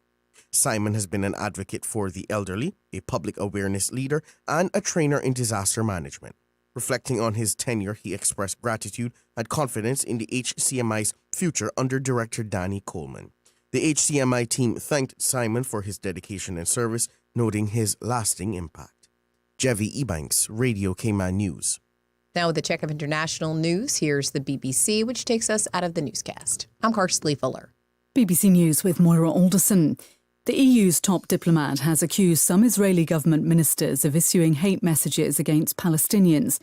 S18: Simon has been an advocate for the elderly, a public awareness leader, and a trainer in disaster management. Reflecting on his tenure, he expressed gratitude and confidence in the HCMI's future under Director Danny Coleman. The HCMI team thanked Simon for his dedication and service, noting his lasting impact. Jevi Ebanks, Radio Cayman News.
S16: Now with a check of international news, here's the BBC, which takes us out of the newscast. I'm Karsley Fuller.
S19: BBC News with Moira Alderson. The EU's top diplomat has accused some Israeli government ministers of issuing hate messages against Palestinians.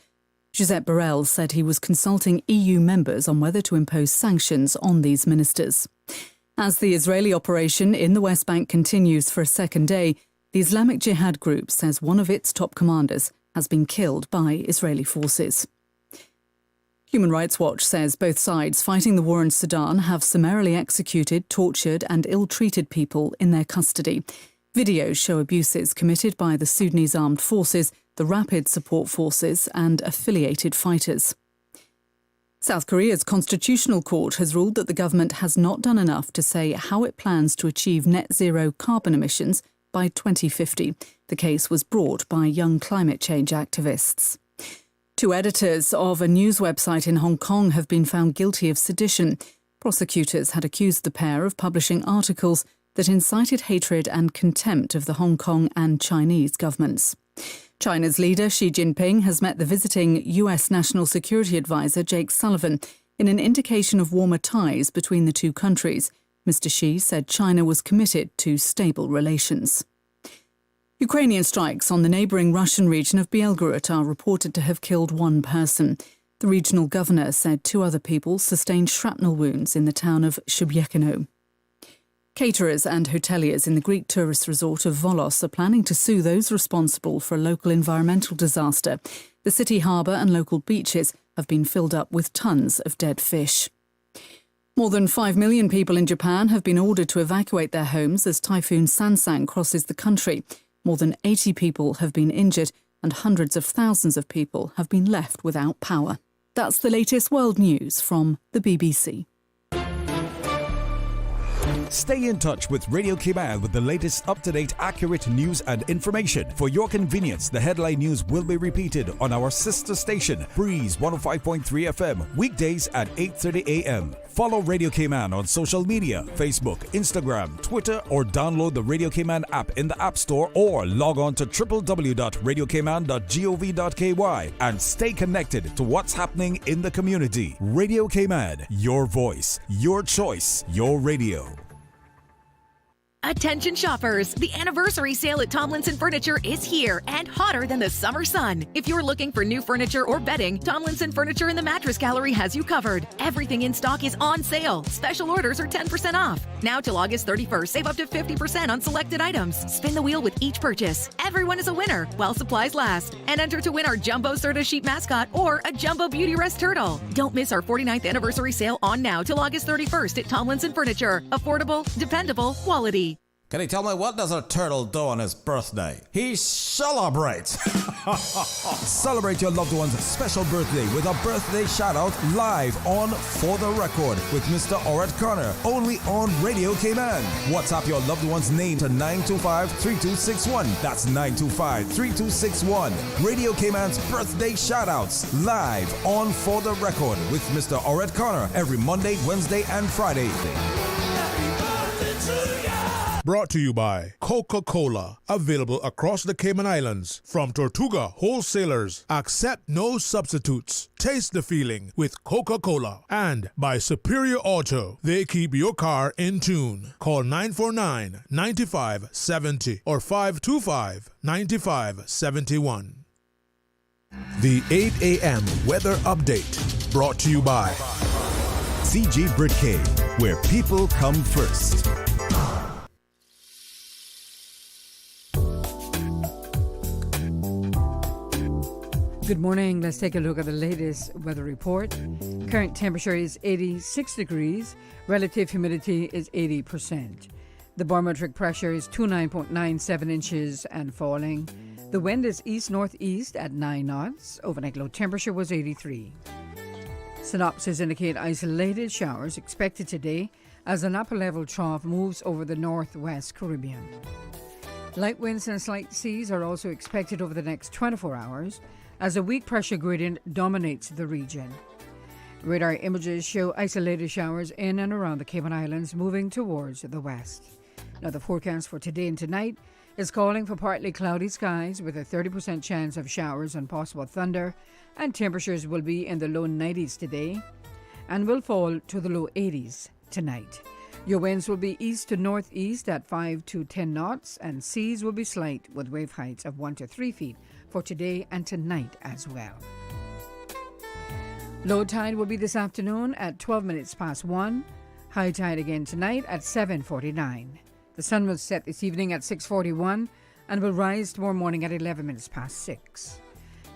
S19: Josep Borrell said he was consulting EU members on whether to impose sanctions on these ministers. As the Israeli operation in the West Bank continues for a second day, the Islamic Jihad group says one of its top commanders has been killed by Israeli forces. Human Rights Watch says both sides fighting the war in Sudan have summarily executed, tortured and ill-treated people in their custody. Videos show abuses committed by the Sudanese armed forces, the Rapid Support Forces and affiliated fighters. South Korea's Constitutional Court has ruled that the government has not done enough to say how it plans to achieve net zero carbon emissions by 2050. The case was brought by young climate change activists. 2 editors of a news website in Hong Kong have been found guilty of sedition. Prosecutors had accused the pair of publishing articles that incited hatred and contempt of the Hong Kong and Chinese governments. China's leader Xi Jinping has met the visiting US National Security Advisor Jake Sullivan in an indication of warmer ties between the two countries. Mr. Xi said China was committed to stable relations. Ukrainian strikes on the neighbouring Russian region of Belgorod are reported to have killed 1 person. The regional governor said 2 other people sustained shrapnel wounds in the town of Shubyekino. Caterers and hoteliers in the Greek tourist resort of Volos are planning to sue those responsible for a local environmental disaster. The city harbour and local beaches have been filled up with tons of dead fish. More than 5 million people in Japan have been ordered to evacuate their homes as Typhoon Sansang crosses the country. More than 80 people have been injured and hundreds of thousands of people have been left without power. That's the latest world news from the BBC.
S5: Stay in touch with Radio Cayman with the latest up-to-date, accurate news and information. For your convenience, the headline news will be repeated on our sister station, Breeze 105.3 FM, weekdays at 8:30 a.m. Follow Radio Cayman on social media, Facebook, Instagram, Twitter, or download the Radio Cayman app in the App Store or log on to www.radiocayman.gov.ky and stay connected to what's happening in the community. Radio Cayman, your voice, your choice, your radio.
S20: Attention shoppers, the anniversary sale at Tomlinson Furniture is here and hotter than the summer sun. If you're looking for new furniture or bedding, Tomlinson Furniture in the Mattress Gallery has you covered. Everything in stock is on sale. Special orders are 10% off. Now till August 31st, save up to 50% on selected items. Spin the wheel with each purchase. Everyone is a winner while supplies last. And enter to win our Jumbo Serta Sheet mascot or a Jumbo Beauty Rest Turtle. Don't miss our 49th anniversary sale on now till August 31st at Tomlinson Furniture. Affordable, dependable, quality.
S21: Can you tell me what does a turtle do on his birthday? He celebrates!
S5: Celebrate your loved one's special birthday with a birthday shout-out live on For the Record with Mr. Oret Connor, only on Radio Cayman. WhatsApp your loved one's name to 925-3261. That's 925-3261. Radio Cayman's birthday shout-outs live on For the Record with Mr. Oret Connor every Monday, Wednesday, and Friday.
S1: Brought to you by Coca-Cola. Available across the Cayman Islands. From Tortuga Wholesalers. Accept no substitutes. Taste the feeling with Coca-Cola. And by Superior Auto. They keep your car in tune. Call 949-9570 or 525-9571. The 8 a.m. weather update. Brought to you by
S5: CG Britcay, where people come first.
S11: Good morning. Let's take a look at the latest weather report. Current temperature is 86 degrees. Relative humidity is 80%. The barometric pressure is 29.97 inches and falling. The wind is east-northeast at 9 knots. Overnight low temperature was 83. Synopsis indicate isolated showers expected today as an upper-level trough moves over the northwest Caribbean. Light winds and slight seas are also expected over the next 24 hours. as a weak pressure gradient dominates the region. Radar images show isolated showers in and around the Cayman Islands moving towards the west. Now, the forecast for today and tonight is calling for partly cloudy skies with a 30% chance of showers and possible thunder, and temperatures will be in the low 90s today and will fall to the low 80s tonight. Your winds will be east to northeast at 5 to 10 knots, and seas will be slight with wave heights of 1 to 3 feet for today and tonight as well. Low tide will be this afternoon at 12 minutes past 1. High tide again tonight at 7:49. The sun will set this evening at 6:41 and will rise tomorrow morning at 11 minutes past 6.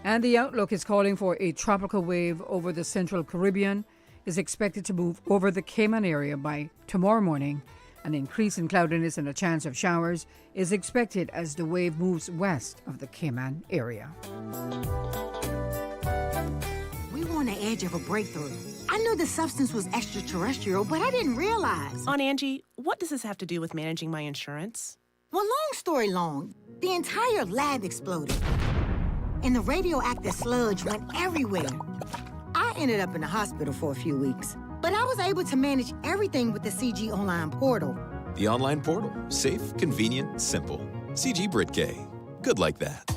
S11: And the outlook is calling for a tropical wave over the central Caribbean is expected to move over the Cayman area by tomorrow morning. An increase in cloudiness and a chance of showers is expected as the wave moves west of the Cayman area.
S4: On the edge of a breakthrough. I knew the substance was extraterrestrial, but I didn't realize.
S22: Aunt Angie, what does this have to do with managing my insurance?
S4: Well, long story long, the entire lab exploded, and the radioactive sludge went everywhere. I ended up in the hospital for a few weeks, but I was able to manage everything with the CG online portal.
S23: The online portal. Safe, convenient, simple. CG Brit-K. Good like that.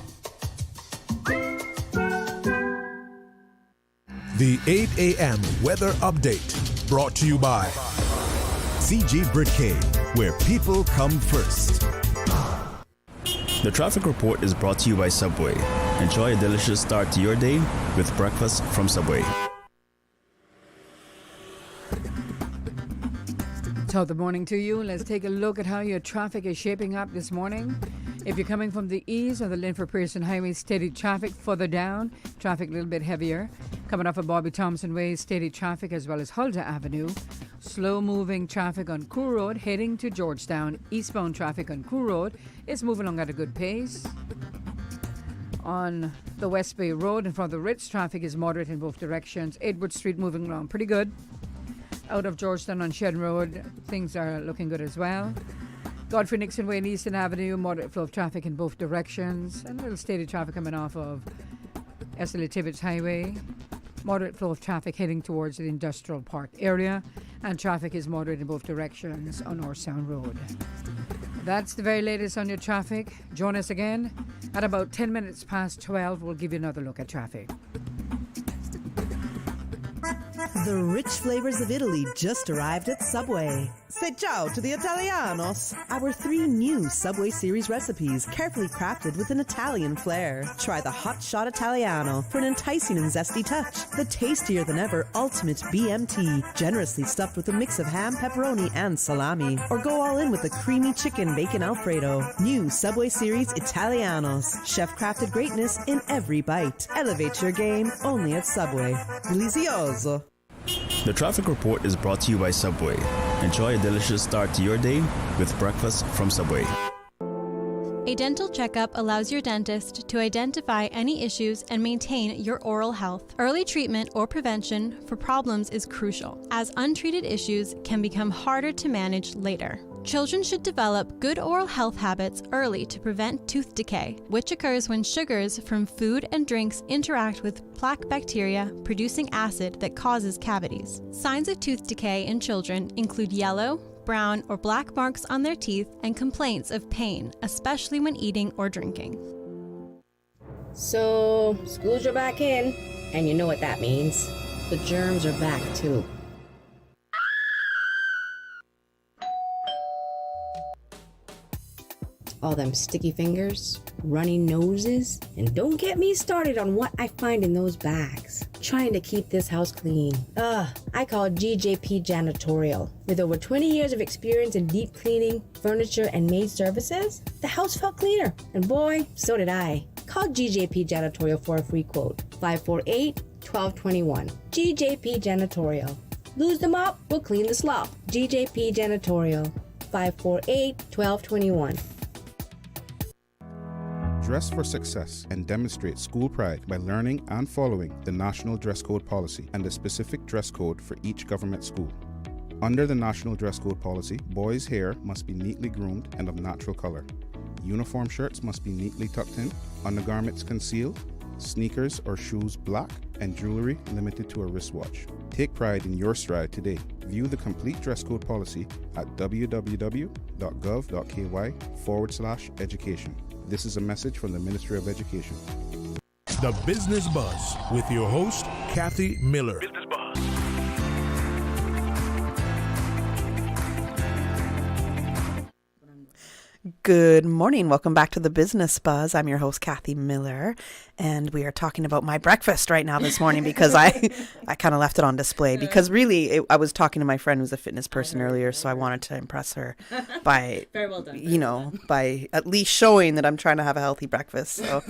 S1: The 8 a.m. weather update brought to you by
S5: CG Brit-K, where people come first.
S10: The traffic report is brought to you by Subway. Enjoy a delicious start to your day with breakfast from Subway.
S11: Top of the morning to you. Let's take a look at how your traffic is shaping up this morning. If you're coming from the east of the Linford Pearson Highway, steady traffic. Further down, traffic a little bit heavier. Coming off of Bobby Thompson Way, steady traffic as well as Huldah Avenue. Slow-moving traffic on Cool Road heading to Georgetown. Eastbound traffic on Cool Road is moving along at a good pace. On the West Bay Road in front of the Ritz, traffic is moderate in both directions. Edward Street moving along pretty good. Out of Georgetown on Shedden Road, things are looking good as well. Godfrey Nixon Way and Eastern Avenue, moderate flow of traffic in both directions. And a little steady traffic coming off of SLA Tibbetts Highway. Moderate flow of traffic heading towards the Industrial Park area. And traffic is moderate in both directions on North Sound Road. That's the very latest on your traffic. Join us again at about 10 minutes past 12. We'll give you another look at traffic.
S24: The rich flavors of Italy just arrived at Subway. Say ciao to the Italianos. Our 3 new Subway Series recipes, carefully crafted with an Italian flair. Try the Hot Shot Italiano for an enticing and zesty touch. The tastier than ever Ultimate BMT, generously stuffed with a mix of ham, pepperoni, and salami. Or go all in with the creamy chicken bacon Alfredo. New Subway Series Italianos. Chef-crafted greatness in every bite. Elevate your game only at Subway. Delizioso.
S10: The traffic report is brought to you by Subway. Enjoy a delicious start to your day with breakfast from Subway.
S25: A dental checkup allows your dentist to identify any issues and maintain your oral health. Early treatment or prevention for problems is crucial, as untreated issues can become harder to manage later. Children should develop good oral health habits early to prevent tooth decay, which occurs when sugars from food and drinks interact with plaque bacteria, producing acid that causes cavities. Signs of tooth decay in children include yellow, brown, or black marks on their teeth and complaints of pain, especially when eating or drinking.
S26: So, schools are back in, and you know what that means. The germs are back too. All them sticky fingers, runny noses, and don't get me started on what I find in those bags. Trying to keep this house clean. I call GJP Janitorial. With over 20 years of experience in deep cleaning, furniture, and maid services, the house felt cleaner. And boy, so did I. Call GJP Janitorial for a free quote. 548-1221. GJP Janitorial. Lose the mop, we'll clean the slop. GJP Janitorial. 548-1221.
S27: Dress for success and demonstrate school pride by learning and following the National Dress Code Policy and the specific dress code for each government school. Under the National Dress Code Policy, boys' hair must be neatly groomed and of natural color. Uniform shirts must be neatly tucked in, undergarments concealed, sneakers or shoes black, and jewelry limited to a wristwatch. Take pride in your stride today. View the complete dress code policy at www.gov.ky/education. This is a message from the Ministry of Education.
S1: The Business Buzz with your host, Kathy Miller.
S2: Good morning. Welcome back to the Business Buzz. I'm your host, Kathy Miller, and we are talking about my breakfast right now this morning because I kind of left it on display because really I was talking to my friend who's a fitness person earlier, so I wanted to impress her by,
S3: very well done.
S2: By at least showing that I'm trying to have a healthy breakfast. So,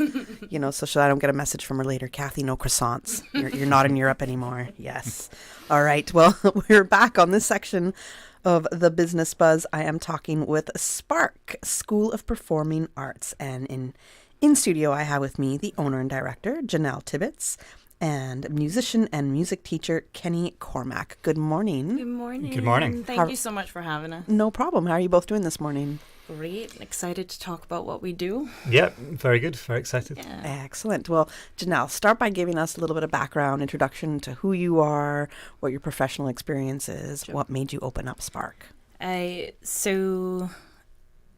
S2: so I don't get a message from her later, Kathy, no croissants. You're not in Europe anymore. Yes. All right. Well, we're back on this section of the Business Buzz. I am talking with Spark School of Performing Arts, and in studio I have with me the owner and director, Janelle Tibbetts, and musician and music teacher Kenny Cormack. Good morning.
S3: Good morning.
S21: Good morning.
S3: Thank you so much for having us.
S2: No problem. How are you both doing this morning?
S3: Great. Excited to talk about what we do.
S21: Yeah, very good. Very excited.
S3: Yeah.
S2: Excellent. Well, Janelle, start by giving us a little bit of background, introduction to who you are, what your professional experience is, what made you open up Spark.
S3: So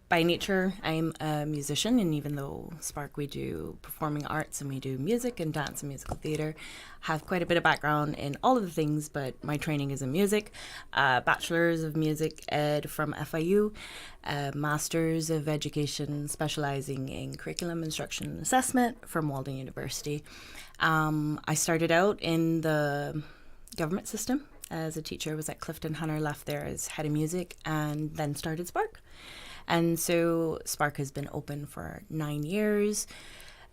S3: by nature, I'm a musician, and even though Spark, we do performing arts and we do music and dance and musical theater, have quite a bit of background in all of the things, but my training is in music, bachelor's of music ed from FIU, master's of education specializing in curriculum instruction and assessment from Walden University. I started out in the government system as a teacher. I was at Clifton Hunter, left there as head of music, and then started Spark. And so Spark has been open for 9 years.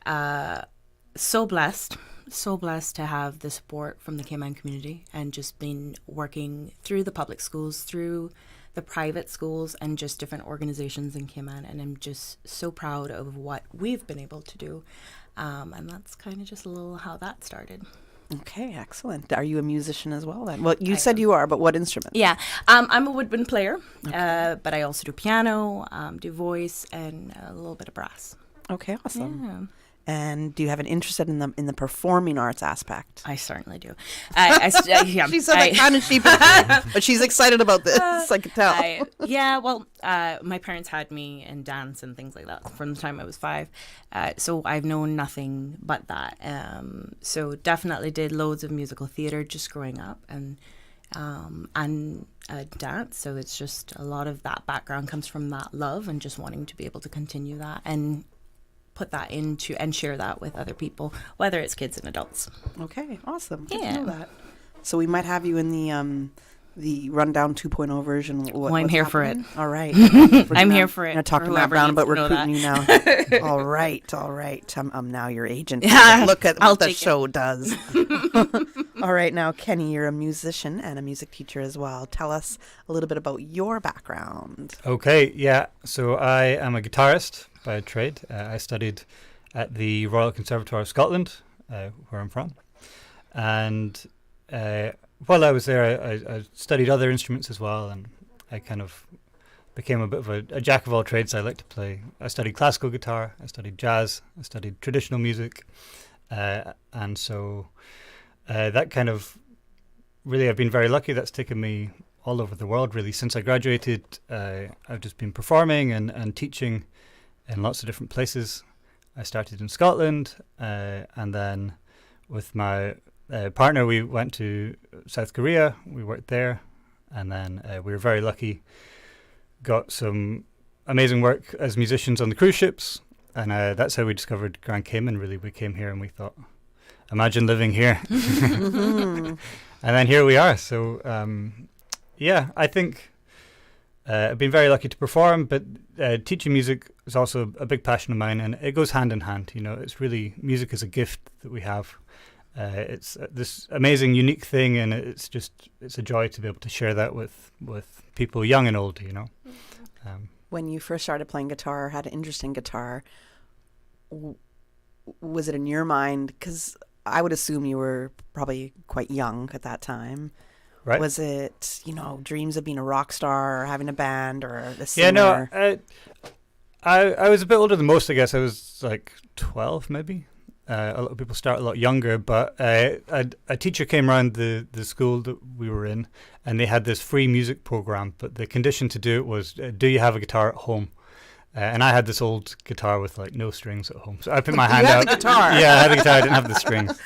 S3: So blessed to have the support from the Cayman community, and just been working through the public schools, through the private schools, and just different organizations in Cayman. And I'm just so proud of what we've been able to do. And that's kind of just a little how that started.
S2: Okay, excellent. Are you a musician as well then? Well, you said you are, but what instrument?
S3: Yeah, I'm a woodwind player, but I also do piano, do voice, and a little bit of brass.
S2: Okay, awesome.
S3: Yeah.
S2: And do you have an interest in the performing arts aspect?
S3: I certainly do.
S2: She said that kind of sheepishly, but she's excited about this. I can tell.
S3: My parents had me in dance and things like that from the time I was 5. So I've known nothing but that. So definitely did loads of musical theater just growing up, and dance. So it's just a lot of that background comes from that love and just wanting to be able to continue that and put that into and share that with other people, whether it's kids and adults.
S2: Okay, awesome. Good to know that. So we might have you in the rundown 2.0 version.
S3: I'm here for it.
S2: All right.
S3: I'm here for it.
S2: I'm going to talk to Matt Brown about recruiting you now. All right. I'm now your agent.
S3: Yeah,
S2: Look at what the show does. All right. Now, Kenny, you're a musician and a music teacher as well. Tell us a little bit about your background.
S21: Okay, yeah. So I am a guitarist by trade. I studied at the Royal Conservatoire of Scotland, where I'm from. And while I was there, I studied other instruments as well, and I kind of became a bit of a jack of all trades. I like to play. I studied classical guitar, I studied jazz, I studied traditional music, and so that kind of really, I've been very lucky. That's taken me all over the world, really. Since I graduated, I've just been performing and teaching in lots of different places. I started in Scotland, and then with my partner, we went to South Korea. We worked there, and then we were very lucky. Got some amazing work as musicians on the cruise ships, and that's how we discovered Grand Cayman. Really, we came here and we thought, imagine living here. And then here we are. So I think I've been very lucky to perform, but teaching music is also a big passion of mine, and it goes hand in hand. It's really, music is a gift that we have. It's this amazing, unique thing, and it's a joy to be able to share that with people young and old,
S2: When you first started playing guitar, had an interest in guitar, was it in your mind, because I would assume you were probably quite young at that time.
S21: Right.
S2: Was it, dreams of being a rock star or having a band or a singer?
S21: Yeah, no, I was a bit older than most, I guess. I was like 12 maybe. A lot of people start a lot younger, but a teacher came around the school that we were in, and they had this free music program, but the condition to do it was, do you have a guitar at home? And I had this old guitar with like no strings at home. So I put my hand
S2: You
S21: up.
S2: had the guitar.
S21: Yeah, I had the guitar. I didn't have the strings.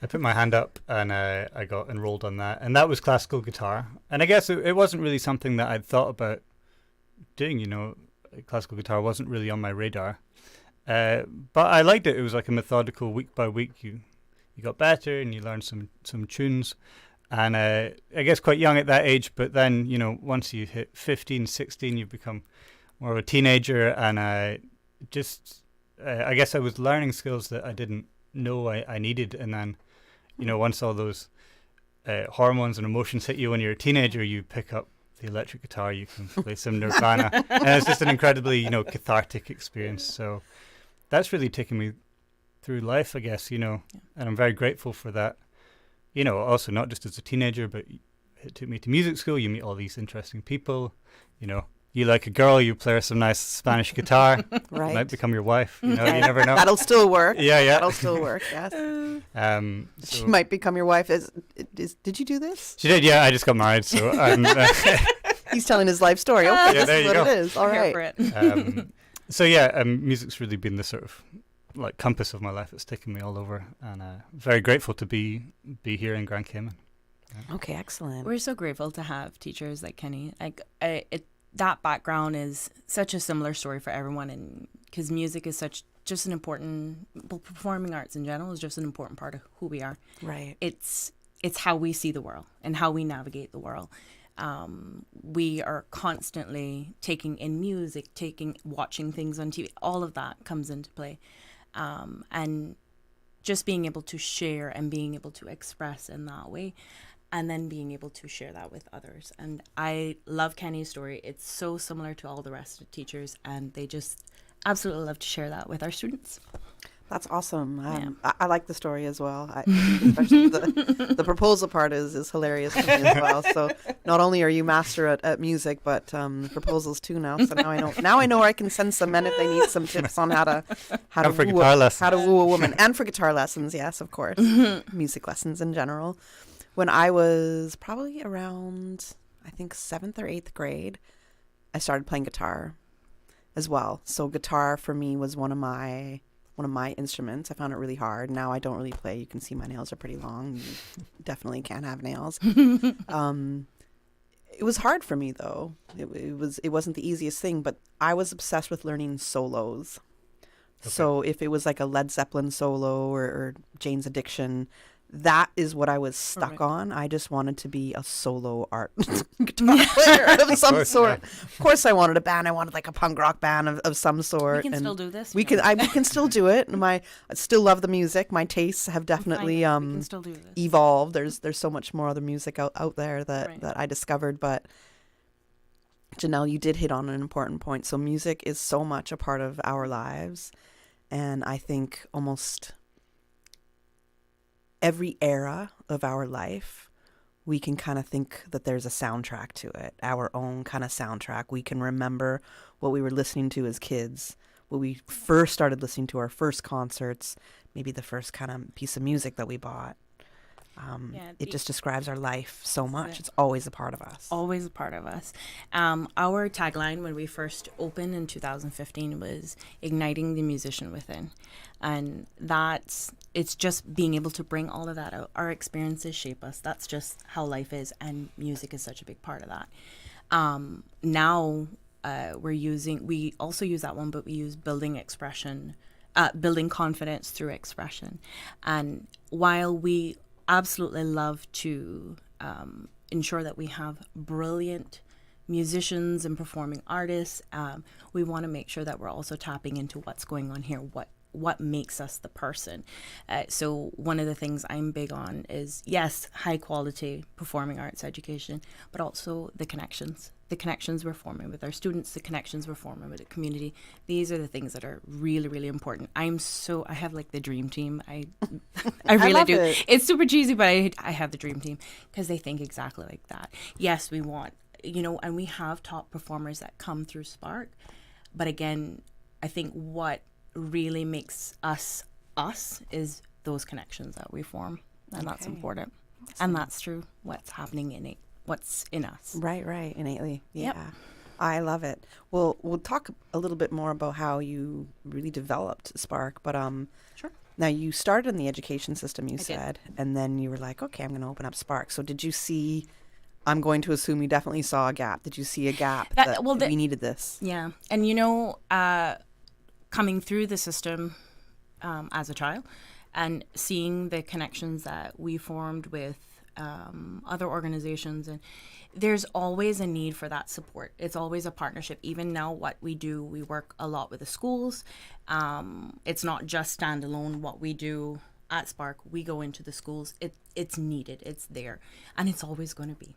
S21: I put my hand up and I got enrolled on that. And that was classical guitar. And I guess it wasn't really something that I'd thought about doing, you know. Classical guitar wasn't really on my radar. But I liked it. It was like a methodical, week by week. You got better and you learned some tunes. And I guess quite young at that age. But then, you know, once you hit 15, 16, you become more of a teenager, and I guess I was learning skills that I didn't know I needed, and then, you know, once all those hormones and emotions hit you when you're a teenager, you pick up the electric guitar, you can play some Nirvana, and it's just an incredibly, you know, cathartic experience. So that's really taken me through life, I guess, you know, and I'm very grateful for that. You know, also not just as a teenager, but it took me to music school. You meet all these interesting people, you know. You like a girl, you play her some nice Spanish guitar.
S2: Right.
S21: Might become your wife. You know, you never know.
S2: That'll still work.
S21: Yeah.
S2: That'll still work, yes. She might become your wife. Did you do this?
S21: She did, yeah. I just got married, so
S2: he's telling his life story. Okay,
S21: yeah,
S2: this is what it is. All right.
S21: So yeah, music's really been the sort of like compass of my life. It's taken me all over, and very grateful to be here in Grand Cayman. Yeah.
S2: Okay, excellent.
S3: We're so grateful to have teachers like Kenny. Like that background is such a similar story for everyone, and because music is just an important, performing arts in general is just an important part of who we are.
S2: Right.
S3: It's how we see the world and how we navigate the world. We are constantly taking in music, watching things on TV. All of that comes into play, and just being able to share and being able to express in that way. And then being able to share that with others. And I love Kenny's story. It's so similar to all the rest of the teachers, and they just absolutely love to share that with our students.
S2: That's awesome. I like the story as well. Especially the proposal part is hilarious to me as well. So not only are you master at music, but proposals too now. So now I know where I can send some men if they need some tips on how to woo a woman, and for guitar lessons. Yes, of course, music lessons in general. When I was probably around, I think 7th or 8th grade, I started playing guitar as well. So guitar for me was one of my instruments. I found it really hard. Now I don't really play. You can see my nails are pretty long. You definitely can't have nails. It was hard for me though. It wasn't the easiest thing, but I was obsessed with learning solos. Okay. So if it was like a Led Zeppelin solo or Jane's Addiction, that is what I was stuck on. I just wanted to be a solo art guitar player of some sort. Yeah. Of course, I wanted a band. I wanted like a punk rock band of some sort.
S3: We can still do this.
S2: We can still do it. I still love the music. My tastes have definitely evolved. There's so much more other music out there that I discovered. But Janelle, you did hit on an important point. So music is so much a part of our lives, and I think almost every era of our life, we can kind of think that there's a soundtrack to it, our own kind of soundtrack. We can remember what we were listening to as kids, when we first started listening to our first concerts, maybe the first kind of piece of music that we bought. It just describes our life so much. It's always a part of us.
S3: Always a part of us. Our tagline when we first opened in 2015 was igniting the musician within. And it's just being able to bring all of that out. Our experiences shape us. That's just how life is. And music is such a big part of that. Now we also use that one, but we use building expression, building confidence through expression. And while we absolutely love to ensure that we have brilliant musicians and performing artists, we want to make sure that we're also tapping into what's going on here, what makes us the person. So one of the things I'm big on is, yes, high quality performing arts education, but also the connections we're forming with our students, the connections we're forming with the community. These are the things that are really, really important. I have like the dream team. I really do. It's super cheesy, but I have the dream team because they think exactly like that. Yes, we want, and we have top performers that come through Spark. But again, I think what really makes us us is those connections that we form, and that's important. And that's true. What's happening what's in us.
S2: Right, innately. Yeah.
S3: Yep.
S2: I love it. Well, we'll talk a little bit more about how you really developed Spark, but
S3: sure.
S2: Now you started in the education system, you
S3: I
S2: said, and then you were like, okay, I'm going to open up Spark. So did you see? I'm going to assume you definitely saw a gap. Did you see a gap that we needed this?
S3: Yeah, and coming through the system as a child, and seeing the connections that we formed with other organizations, and there's always a need for that support. It's always a partnership. Even now, what we do, we work a lot with the schools. It's not just standalone what we do at Spark. We go into the schools. It's needed. It's there, and it's always going to be.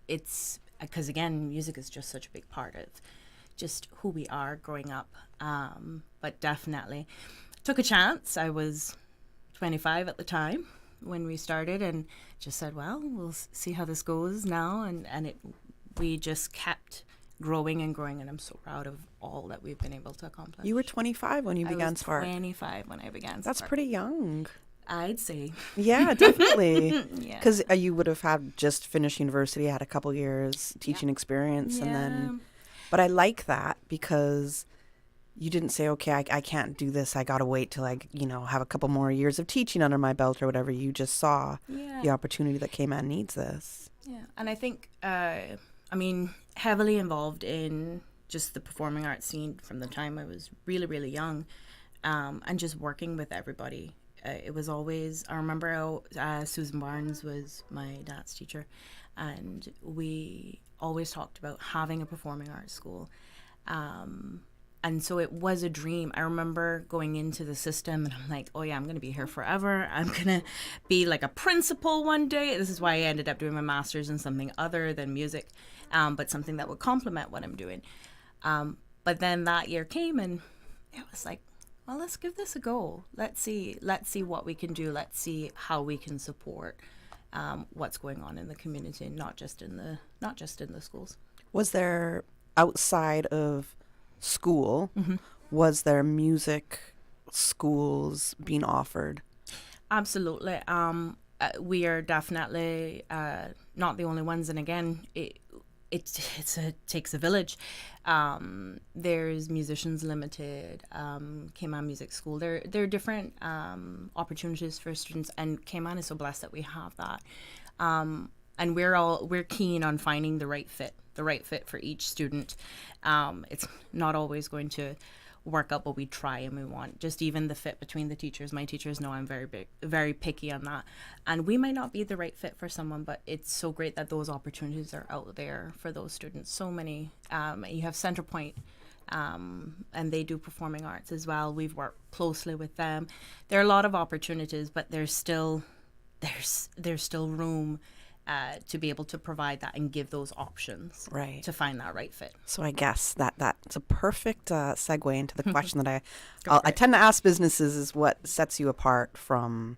S3: It's because, again, music is just such a big part of just who we are growing up. But definitely took a chance. I was 25 at the time when we started, and just said, well, we'll see how this goes now. And we just kept growing and growing, and I'm so proud of all that we've been able to accomplish.
S2: You were 25 when you began Spark.
S3: 25 when I began Spark.
S2: That's pretty young.
S3: I'd say.
S2: Yeah, definitely.
S3: Yeah.
S2: Because you would have had just finished university, had a couple years teaching experience, and then. But I like that because you didn't say, okay, I can't do this. I got to wait till I, have a couple more years of teaching under my belt or whatever. You just saw the opportunity that Cayman needs this.
S3: Yeah. And I think, heavily involved in just the performing arts scene from the time I was really, really young, and just working with everybody. It was always, I remember Susan Barnes was my dance teacher, and we always talked about having a performing arts school. And so it was a dream. I remember going into the system and I'm like, oh yeah, I'm going to be here forever. I'm going to be like a principal one day. This is why I ended up doing my master's in something other than music, but something that would complement what I'm doing. But then that year came and it was like, well, let's give this a go. Let's see what we can do. Let's see how we can support what's going on in the community, not just in the schools.
S2: Was there, outside of school, was there music schools being offered? Absolutely.
S3: We are definitely not the only ones, and again, it takes a village. There's Musicians Limited, Cayman Music School. There are different opportunities for students, and Cayman is so blessed that we have that. And we're keen on finding the right fit for each student. It's not always going to work out, but we try and we want just even the fit between the teachers. My teachers know I'm very picky on that, and we might not be the right fit for someone, but it's so great that those opportunities are out there for those students. So many. You have Centerpoint, and they do performing arts as well. We've worked closely with them. There are a lot of opportunities, but there's still room to be able to provide that and give those options, right, to find that right fit.
S2: So I guess that's a perfect segue into the question that I tend to ask businesses is what sets you apart from,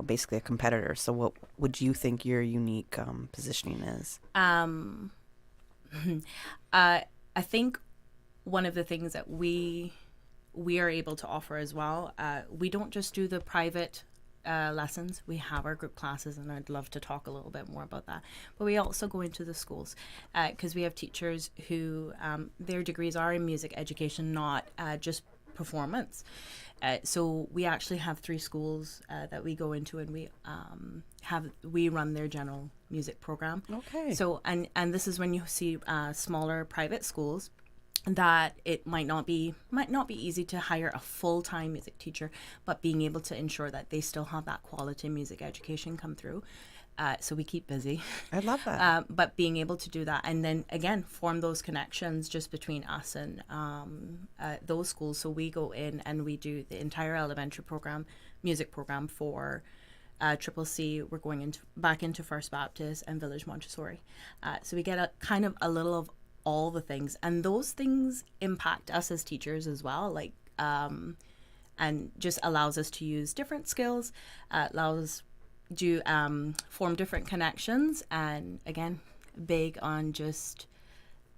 S2: basically a competitor. So what would you think your unique positioning is?
S3: I think one of the things that we are able to offer as well, we don't just do the private lessons. We have our group classes, and I'd love to talk a little bit more about that. But we also go into the schools because we have teachers who their degrees are in music education, not just performance. So we actually have 3 schools that we go into, and we run their general music program.
S2: Okay.
S3: So and this is when you see smaller private schools that it might not be easy to hire a full-time music teacher, but being able to ensure that they still have that quality music education come through. So we keep busy.
S2: I love that.
S3: But being able to do that, and then again form those connections just between us and those schools. So we go in and we do the entire elementary program, music program for Triple C. We're going back into First Baptist and Village Montessori. So we get a little of all the things, and those things impact us as teachers as well, and just allows us to use different skills, form different connections, and again, big on just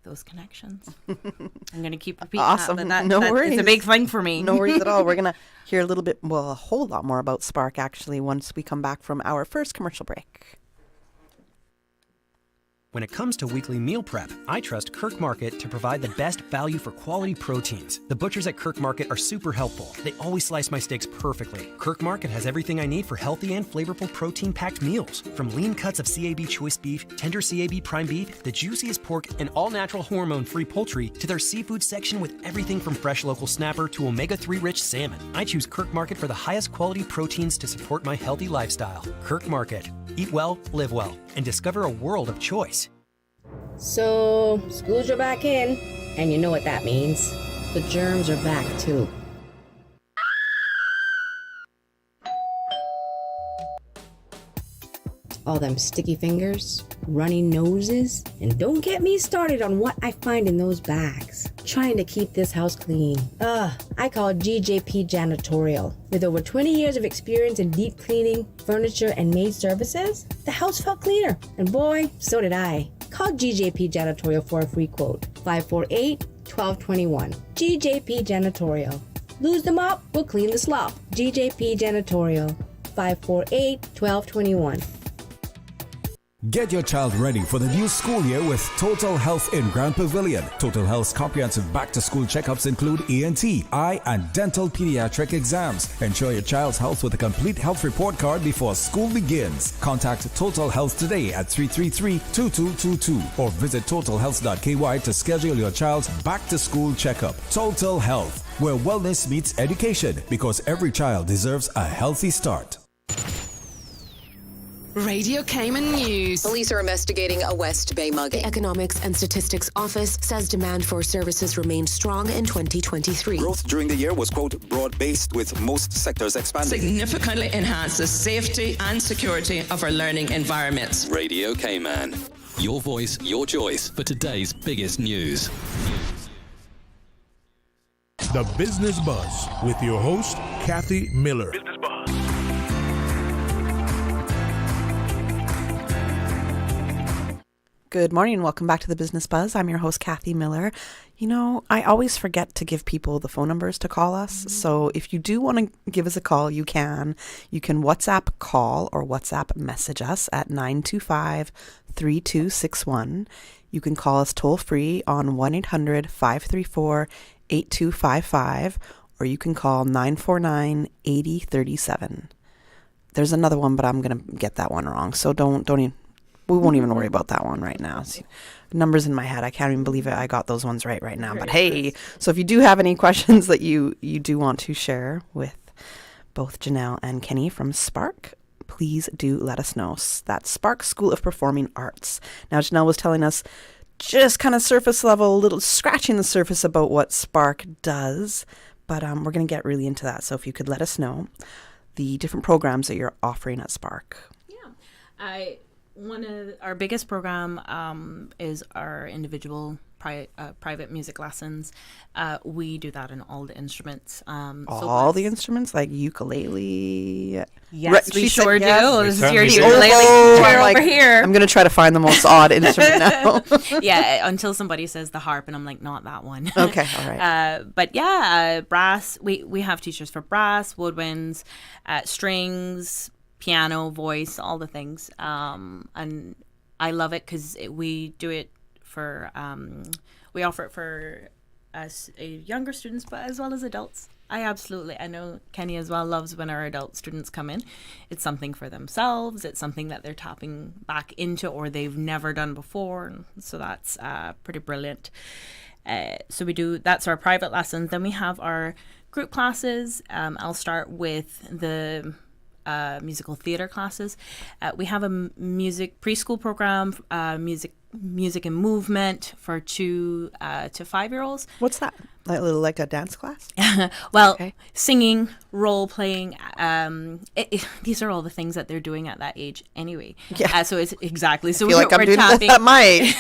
S3: those connections. I'm going to keep repeating
S2: Awesome.
S3: that.
S2: No worries.
S3: It's a big thing for me.
S2: No worries at all. We're going to hear a little bit, well, a whole lot more about Spark actually once we come back from our first commercial break.
S6: When it comes to weekly meal prep, I trust Kirk Market to provide the best value for quality proteins. The butchers at Kirk Market are super helpful. They always slice my steaks perfectly. Kirk Market has everything I need for healthy and flavorful protein-packed meals. From lean cuts of CAB choice beef, tender CAB prime beef, the juiciest pork, and all-natural hormone-free poultry, to their seafood section with everything from fresh local snapper to omega-3 rich salmon. I choose Kirk Market for the highest quality proteins to support my healthy lifestyle. Kirk Market. Eat well, live well, and discover a world of choice.
S26: So, schools are back in, and you know what that means. The germs are back too. All them sticky fingers, runny noses, and don't get me started on what I find in those bags. Trying to keep this house clean. I call GJP Janitorial. With over 20 years of experience in deep cleaning, furniture, and maid services, the house felt cleaner. And boy, so did I. Call GJP Janitorial for a free quote. 548-1221. GJP Janitorial. Lose the mop, we'll clean the slop. GJP Janitorial. 548-1221.
S5: Get your child ready for the new school year with Total Health in Grand Pavilion. Total Health's comprehensive back-to-school checkups include ENT, eye, and dental pediatric exams. Ensure your child's health with a complete health report card before school begins. Contact Total Health today at 333-2222 or visit totalhealth.ky to schedule your child's back-to-school checkup. Total Health, where wellness meets education, because every child deserves a healthy start.
S7: Radio Cayman News.
S8: Police are investigating a West Bay mugging. The Economics and Statistics Office says demand for services remained strong in 2023.
S9: Growth during the year was, quote, broad-based, with most sectors expanding.
S7: Significantly enhances safety and security of our learning environments.
S15: Radio Cayman. Your voice, your choice for today's biggest news.
S1: The Business Buzz with your host, Kathy Miller.
S2: Good morning and welcome back to the Business Buzz. I'm your host, Kathy Miller. You know, I always forget to give people the phone numbers to call us. So if you do want to give us a call, you can. You can WhatsApp call or WhatsApp message us at 925-3261. You can call us toll free on 1-800-534-8255, or you can call 949-8037. There's another one, but I'm going to get that one wrong. So don't even. We won't even worry about that one right now. See, numbers in my head. I can't even believe it. I got those ones right now. But hey, so if you do have any questions that you do want to share with both Janelle and Kenny from Spark, please do let us know. That's Spark School of Performing Arts. Now, Janelle was telling us just kind of surface level, a little scratching the surface about what Spark does. But we're going to get really into that. So if you could let us know the different programs that you're offering at Spark.
S3: One of our biggest program is our individual private music lessons. We do that in all the instruments.
S2: All the instruments, like ukulele.
S3: Yes, we sure do.
S2: Yes.
S3: This is your ukulele chair over here.
S2: I'm going to try to find the most odd instrument now.
S3: Yeah, until somebody says the harp, and I'm like, not that one.
S2: Okay, all right.
S3: But yeah, brass. We have teachers for brass, woodwinds, strings, piano, voice, all the things. And I love it because we do it for, we offer it for us younger students, but as well as adults. I know Kenny as well loves when our adult students come in. It's something for themselves. It's something that they're tapping back into or they've never done before. So that's pretty brilliant. So that's our private lessons. Then we have our group classes. I'll start with the musical theater classes. We have a music preschool program, music and movement for 2 to 5-year-olds.
S2: What's that? Like a dance class?
S3: Well, okay. Singing, role playing. These are all the things that they're doing at that age anyway. Yeah. So it's exactly. So
S2: I feel like I'm doing tapping at my age.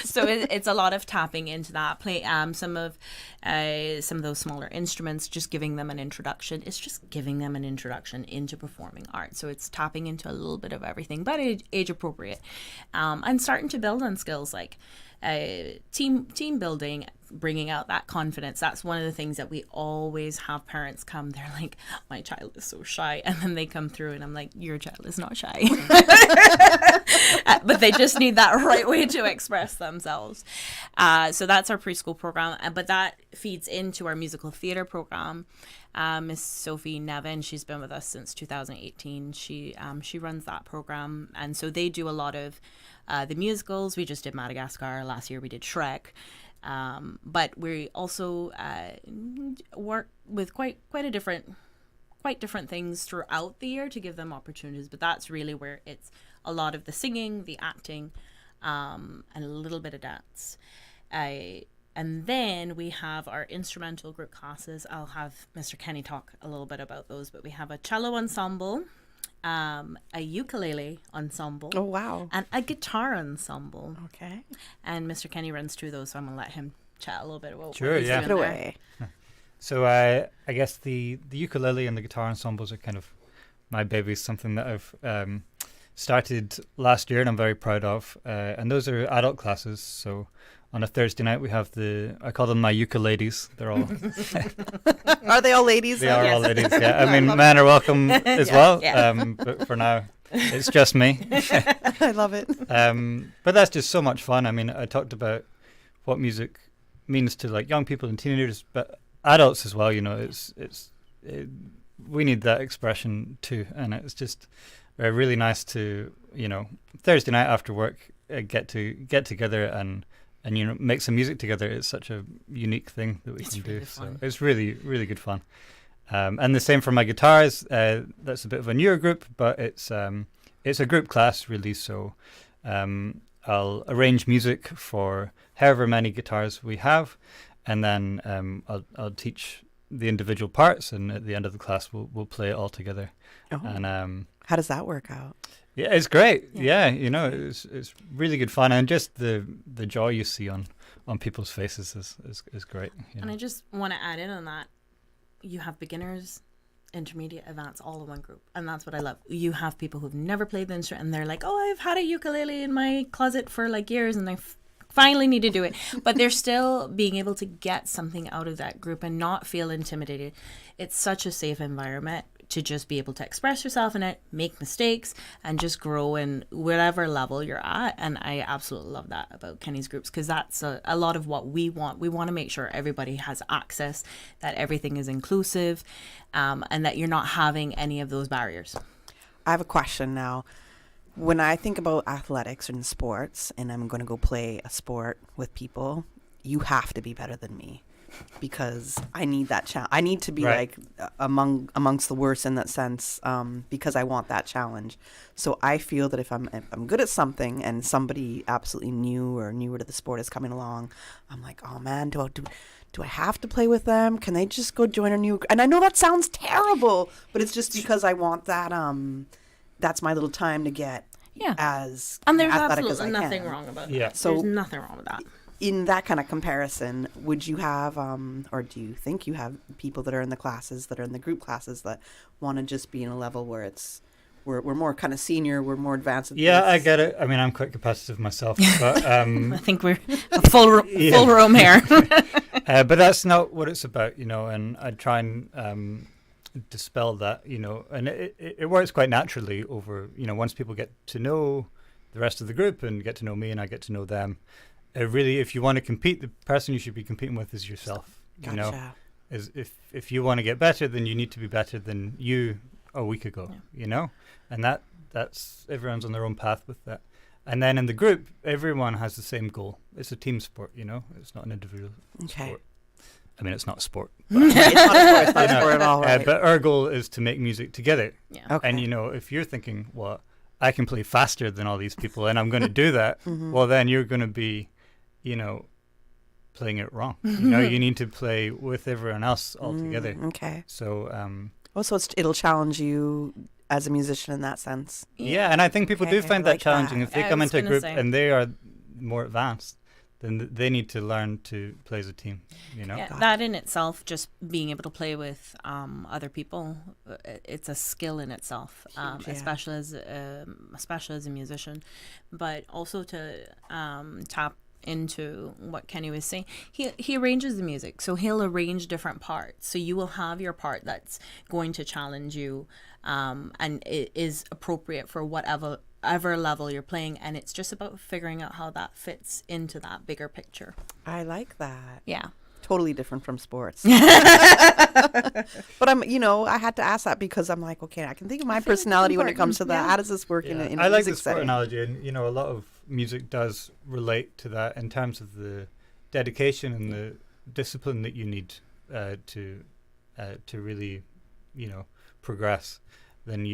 S3: So it's a lot of tapping into that. Play some of those smaller instruments. Just giving them an introduction. It's just giving them an introduction into performing arts. So it's tapping into a little bit of everything, but age appropriate. I and starting to build on skills like team building, bringing out that confidence. That's one of the things that we always have parents come. They're like, my child is so shy, and then they come through and I'm like, your child is not shy. But they just need that right way to express themselves. So that's our preschool program, but that feeds into our musical theater program. Miss Sophie Nevin, she's been with us since 2018. She runs that program, and so they do a lot of the musicals. We just did Madagascar last year. We did Shrek, but we also work with quite different things throughout the year to give them opportunities. But that's really where it's a lot of the singing, the acting, and a little bit of dance. And then we have our instrumental group classes. I'll have Mr. Kenny talk a little bit about those, but we have a cello ensemble, a ukulele ensemble.
S2: Oh, wow.
S3: And a guitar ensemble.
S2: Okay.
S3: And Mr. Kenny runs through those, so I'm going to let him chat a little bit about
S21: Sure,
S3: what he's
S21: yeah.
S3: doing
S2: Get
S3: there.
S2: away.
S21: So I guess the ukulele and the guitar ensembles are kind of my babies, something that I've started last year and I'm very proud of. And those are adult classes, so on a Thursday night, we have I call them my ukuleles. They're all...
S2: Are they all ladies?
S21: They are all ladies, yeah. I mean, men are welcome as well,
S3: yeah.
S21: But for now, it's just me.
S2: I love it.
S21: But that's just so much fun. I mean, I talked about what music means to like young people and teenagers, but adults as well, you know, we need that expression too. And it's just really nice to, you know, Thursday night after work, get together and you know, make some music together. It's such a unique thing that we can really do.
S3: Fun.
S21: So it's really, really good fun. And the same for my guitars. That's a bit of a newer group, but it's a group class really. So I'll arrange music for however many guitars we have, and then I'll teach the individual parts, and at the end of the class we'll play it all together.
S2: Oh.
S21: And
S2: how does that work out?
S21: yeah, it's great. Yeah, you know, it's really good fun, and just the joy you see on people's faces is great. You know?
S3: And I just want to add in on that. You have beginners, intermediate, advanced, all in one group. And that's what I love. You have people who've never played the instrument and they're like, oh, I've had a ukulele in my closet for like years and I finally need to do it. But they're still being able to get something out of that group and not feel intimidated. It's such a safe environment to just be able to express yourself in it, make mistakes, and just grow in whatever level you're at. And I absolutely love that about Kenny's groups, because that's a lot of what we want. We want to make sure everybody has access, that everything is inclusive, and that you're not having any of those barriers.
S2: I have a question now. When I think about athletics and sports, and I'm going to go play a sport with people, you have to be better than me. Because I need that challenge. I need to be like amongst the worst in that sense, because I want that challenge. So I feel that if I'm good at something and somebody absolutely new or newer to the sport is coming along, I'm like, oh man, do I have to play with them? Can they just go join a new? And I know that sounds terrible, but it's just because I want that. That's my little time to get as
S3: and there's
S2: athletic as I
S3: absolutely
S2: can.
S3: nothing wrong about that.
S21: Yeah.
S2: So
S3: there's nothing wrong with that.
S2: In that kind of comparison, would you have, or do you think you have people that are in the classes, that are in the group classes, that want to just be in a level where we're more kind of senior, we're more advanced?
S21: Yeah, I get it. I mean, I'm quite competitive myself, but
S3: I think we're a full room here.
S21: But that's not what it's about, you know. And I try and dispel that, you know. And it works quite naturally over, you know, once people get to know the rest of the group and get to know me and I get to know them. Really, if you want to compete, the person you should be competing with is yourself.
S2: Gotcha.
S21: You know, if you want to get better, then you need to be better than you a week ago. Yeah. You know, and that's everyone's on their own path with that. And then in the group, everyone has the same goal. It's a team sport. You know, it's not an individual sport. I mean, it's not a sport.
S2: It's not a sport at all, right?
S21: But our goal is to make music together.
S3: Yeah.
S2: Okay.
S21: And you know, if you're thinking, well, I can play faster than all these people, and I'm going to do that, well, then you're going to be, you know, playing it wrong. You know, you need to play with everyone else all together.
S2: Okay.
S21: So,
S2: also, it'll challenge you as a musician in that sense.
S21: Yeah, and I think people do find that challenging. If they come into a group and they are more advanced, then they need to learn to play as a team, you know?
S3: Yeah, that in itself, just being able to play with other people, it's a skill in itself, especially as a musician. But also to tap into what Kenny was saying, he arranges the music, so he'll arrange different parts. So you will have your part that's going to challenge you, and it is appropriate for whatever level you're playing, and it's just about figuring out how that fits into that bigger picture.
S2: I like that.
S3: Yeah.
S2: Totally different from sports. But I had to ask that because I'm like, okay, I can think of my personality when it comes to that. How does this work in a
S21: I like
S2: music
S21: the sport
S2: setting?
S21: analogy, and a lot of music does relate to that in terms of the dedication and the discipline that you need to really, progress. Then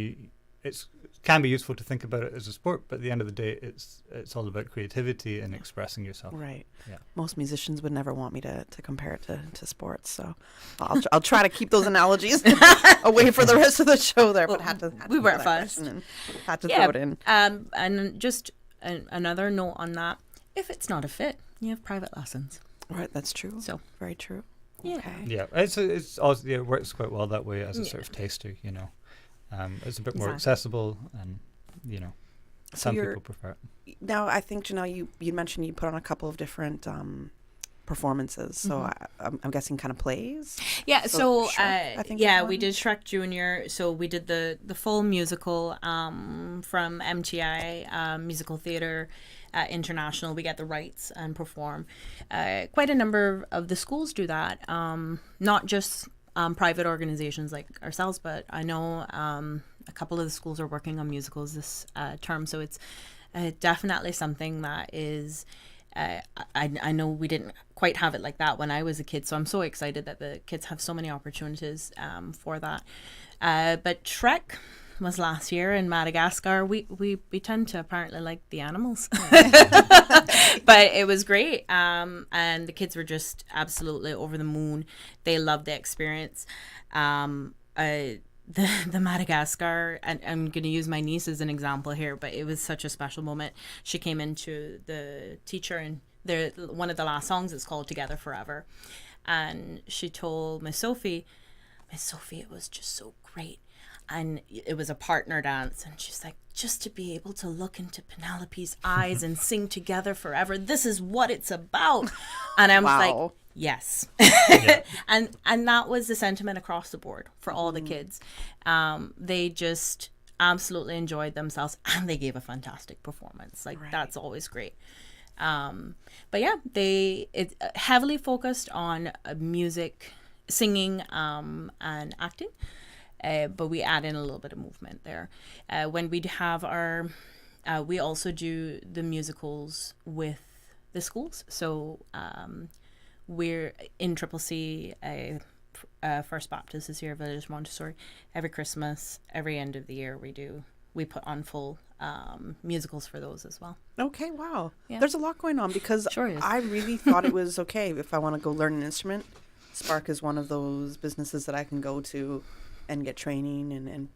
S21: it can be useful to think about it as a sport, but at the end of the day, it's all about creativity and expressing yourself.
S2: Right.
S21: Yeah.
S2: Most musicians would never want me to compare it to sports, so I'll try to keep those analogies away for the rest of the show there. But
S3: we weren't fast.
S2: Had to throw it in.
S3: And just another note on that: if it's not a fit, you have private lessons.
S2: Right. That's true.
S3: So
S2: very true.
S3: Yeah.
S2: Okay.
S21: Yeah. It's also, it works quite well that way as a sort of taster. It's a bit more accessible, and some people prefer it.
S2: Now, I think, Janelle, you mentioned you put on a couple of different performances. So I'm guessing kind of plays.
S3: Yeah. So
S2: I think
S3: we did Shrek Junior. So we did the full musical from MTI Musical Theatre International. We get the rights and perform. Quite a number of the schools do that. Not just private organizations like ourselves, but I know a couple of the schools are working on musicals this term, so it's definitely something that is I know we didn't quite have it like that when I was a kid, so I'm so excited that the kids have so many opportunities for that. But Shrek was last year in Madagascar. We tend to apparently like the animals. But it was great, and the kids were just absolutely over the moon. They loved the experience. The Madagascar, and I'm going to use my niece as an example here, but it was such a special moment. She came into the teacher, and one of the last songs is called Together Forever, and she told Miss Sophie, it was just so great. And it was a partner dance, and she's like, just to be able to look into Penelope's eyes and sing Together Forever, this is what it's about. And I was like, yes. Yeah. And that was the sentiment across the board for all the kids. They just absolutely enjoyed themselves, and they gave a fantastic performance. That's always great. But yeah, it's heavily focused on music, singing, and acting. But we add in a little bit of movement there. When we have we also do the musicals with the schools. So we're in CCC, First Baptist this year, Village Montessori. Every Christmas, every end of the year, we put on full musicals for those as well.
S2: Okay, wow.
S3: Yeah.
S2: There's a lot going on because I really thought it was okay if I want to go learn an instrument. Spark is one of those businesses that I can go to and get training and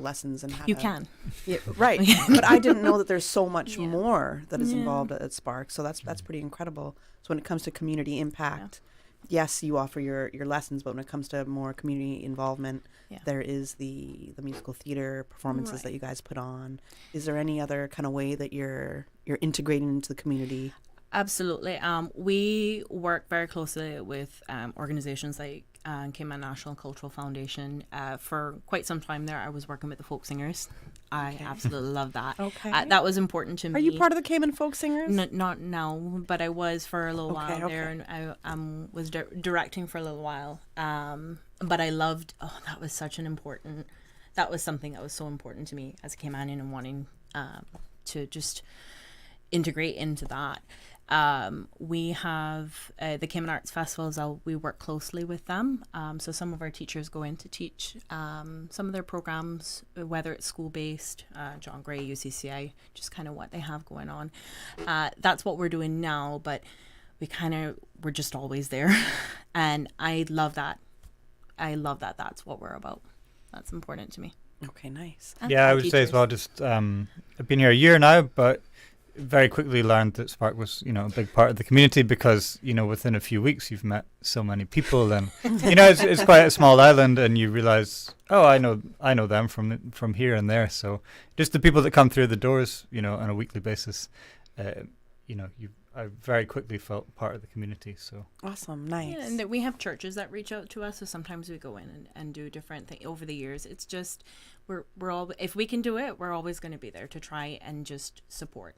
S2: lessons and
S3: you can.
S2: Yeah, right. But I didn't know that there's so much more that is involved at Spark. So that's pretty incredible. So when it comes to community impact, yes, you offer your lessons, but when it comes to more community involvement, there is the musical theater performances that you guys put on. Is there any other kind of way that you're integrating into the community?
S3: Absolutely. We work very closely with organizations like Cayman National Cultural Foundation. For quite some time there, I was working with the folk singers. I absolutely love that. Okay. That was important to me.
S2: Are you part of the Cayman Folk Singers?
S3: Not now, but I was for a little while there, and I was directing for a little while. But I loved, that was something that was so important to me as a Caymanian and wanting to just integrate into that. We have the Cayman Arts Festivals. We work closely with them. So some of our teachers go in to teach some of their programs, whether it's school-based, John Gray, UCCI, just kind of what they have going on. That's what we're doing now, but we're just always there. And I love that. That's what we're about. That's important to me.
S2: Okay, nice.
S21: Yeah, I would say as well, just I've been here a year now, but very quickly learned that Spark was, a big part of the community because, within a few weeks you've met so many people, and it's quite a small island, and you realize, oh, I know them from here and there. So just the people that come through the doors, on a weekly basis, I very quickly felt part of the community. So
S2: awesome, nice.
S3: Yeah, and that we have churches that reach out to us, so sometimes we go in and do different things over the years. It's just we're all, if we can do it, we're always going to be there to try and just support.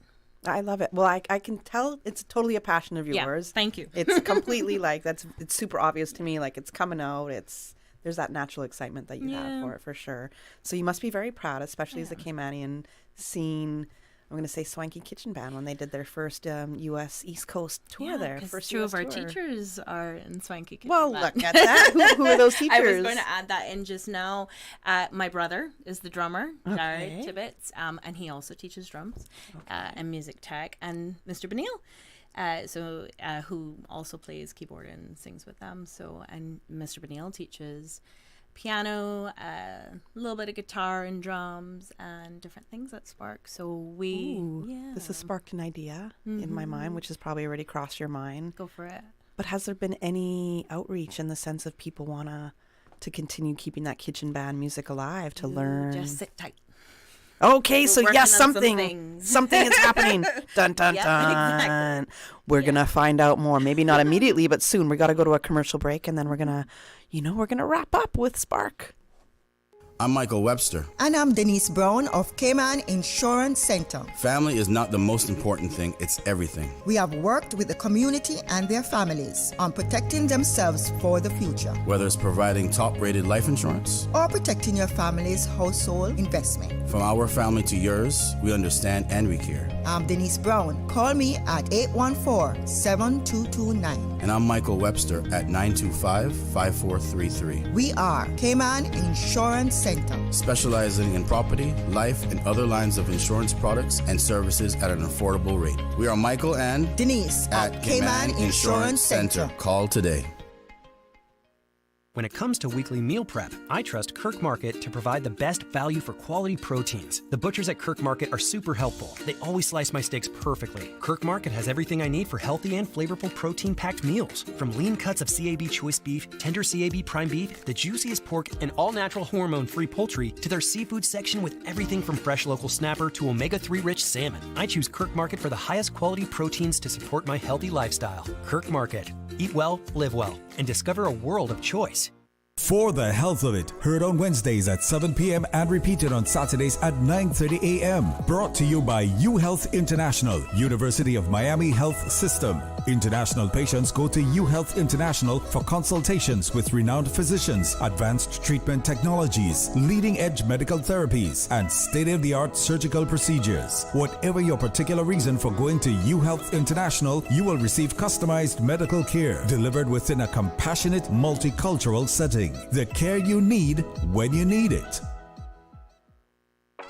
S2: I love it. Well, I can tell it's totally a passion of yours.
S3: Yeah, thank you.
S2: It's completely it's super obvious to me. Like, it's coming out. There's that natural excitement that you have for it, for sure. So you must be very proud, especially as a Caymanian, seeing, I'm going to say, Swanky Kitchen Band when they did their first U.S. East Coast tour there. First
S3: two
S2: US
S3: of our
S2: tour.
S3: Teachers are in Swanky Kitchen
S2: Well,
S3: Band.
S2: look at that. Who are those teachers?
S3: I was going to add that in just now. My brother is the drummer, Jared Tibbetts, and he also teaches drums and music tech, and Mr. Benil, who also plays keyboard and sings with them. So, and Mr. Benil teaches piano, a little bit of guitar and drums and different things at Spark. So
S2: this has sparked an idea in my mind, which has probably already crossed your mind.
S3: Go for it.
S2: But has there been any outreach in the sense of people want to continue keeping that kitchen band music alive, to learn?
S3: Just sit tight.
S2: Okay, so yes, something is happening. Dun, dun,
S3: Yep,
S2: dun.
S3: exactly.
S2: We're going to find out more. Maybe not immediately, but soon. We got to go to a commercial break, and then we're going to wrap up with Spark.
S12: I'm Michael Webster.
S13: And I'm Denise Brown of Cayman Insurance Center.
S12: Family is not the most important thing, it's everything.
S13: We have worked with the community and their families on protecting themselves for the future.
S12: Whether it's providing top-rated life insurance
S13: or protecting your family's household investment.
S12: From our family to yours, we understand and we care.
S13: I'm Denise Brown. Call me at 814-7229.
S12: And I'm Michael Webster at 925-5433.
S13: We are Cayman Insurance Center,
S12: specializing in property, life, and other lines of insurance products and services at an affordable rate. We are Michael and
S13: Denise at Cayman Insurance Center.
S12: Call today.
S6: When it comes to weekly meal prep, I trust Kirk Market to provide the best value for quality proteins. The butchers at Kirk Market are super helpful. They always slice my steaks perfectly. Kirk Market has everything I need for healthy and flavorful protein-packed meals. From lean cuts of CAB choice beef, tender CAB prime beef, the juiciest pork, and all-natural hormone-free poultry, to their seafood section with everything from fresh local snapper to omega-3 rich salmon. I choose Kirk Market for the highest quality proteins to support my healthy lifestyle. Kirk Market. Eat well, live well, and discover a world of choice.
S5: For the Health of It, heard on Wednesdays at 7 p.m. and repeated on Saturdays at 9:30 a.m. Brought to you by UHealth International, University of Miami Health System. International patients go to UHealth International for consultations with renowned physicians, advanced treatment technologies, leading-edge medical therapies, and state-of-the-art surgical procedures. Whatever your particular reason for going to UHealth International, you will receive customized medical care delivered within a compassionate, multicultural setting. The care you need when you need it.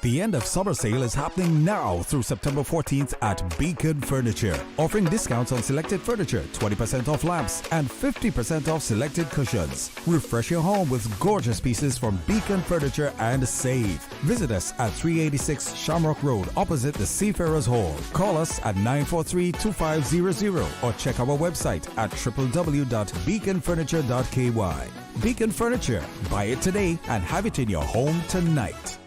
S5: The end of summer sale is happening now through September 14th at Beacon Furniture, offering discounts on selected furniture, 20% off lamps, and 50% off selected cushions. Refresh your home with gorgeous pieces from Beacon Furniture and save. Visit us at 386 Shamrock Road, opposite the Seafarers Hall. Call us at 943-2500 or check our website at www.beaconfurniture.ky. Beacon Furniture. Buy it today and have it in your home tonight.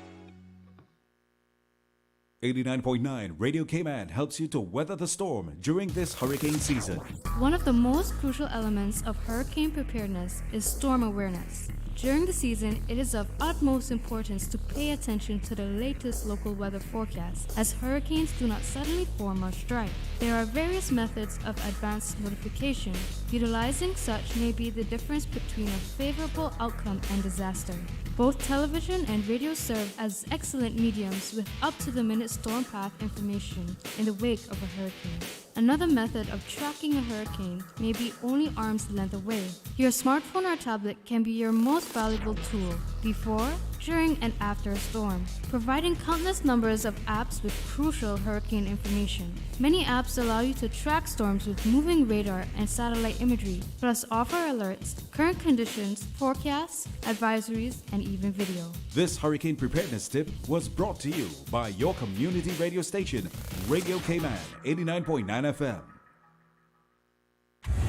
S14: 89.9 Radio Cayman helps you to weather the storm during this hurricane season.
S16: One of the most crucial elements of hurricane preparedness is storm awareness. During the season, it is of utmost importance to pay attention to the latest local weather forecast, as hurricanes do not suddenly form or strike. There are various methods of advanced notification. Utilizing such may be the difference between a favorable outcome and disaster. Both television and radio serve as excellent mediums with up-to-the-minute storm path information in the wake of a hurricane. Another method of tracking a hurricane may be only arm's length away. Your smartphone or tablet can be your most valuable tool. Before, during and after a storm, providing countless numbers of apps with crucial hurricane information. Many apps allow you to track storms with moving radar and satellite imagery, plus offer alerts, current conditions, forecasts, advisories, and even video.
S14: This hurricane preparedness tip was brought to you by your community radio station, Radio Cayman 89.9 FM.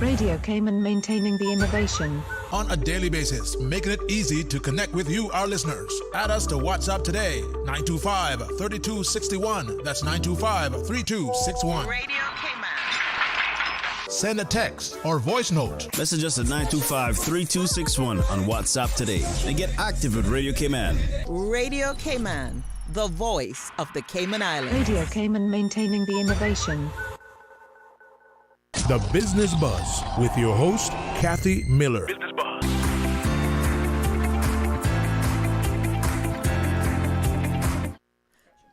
S4: Radio Cayman, maintaining the innovation.
S1: On a daily basis, making it easy to connect with you, our listeners. Add us to WhatsApp today, 925-3261. That's 925-3261.
S7: Radio Cayman.
S1: Send a text or voice note.
S10: Message us at 925-3261 on WhatsApp today and get active with Radio Cayman.
S17: Radio Cayman, the voice of the Cayman Islands.
S4: Radio Cayman, maintaining the innovation.
S1: The Business Buzz with your host, Kathy Miller. Business Buzz.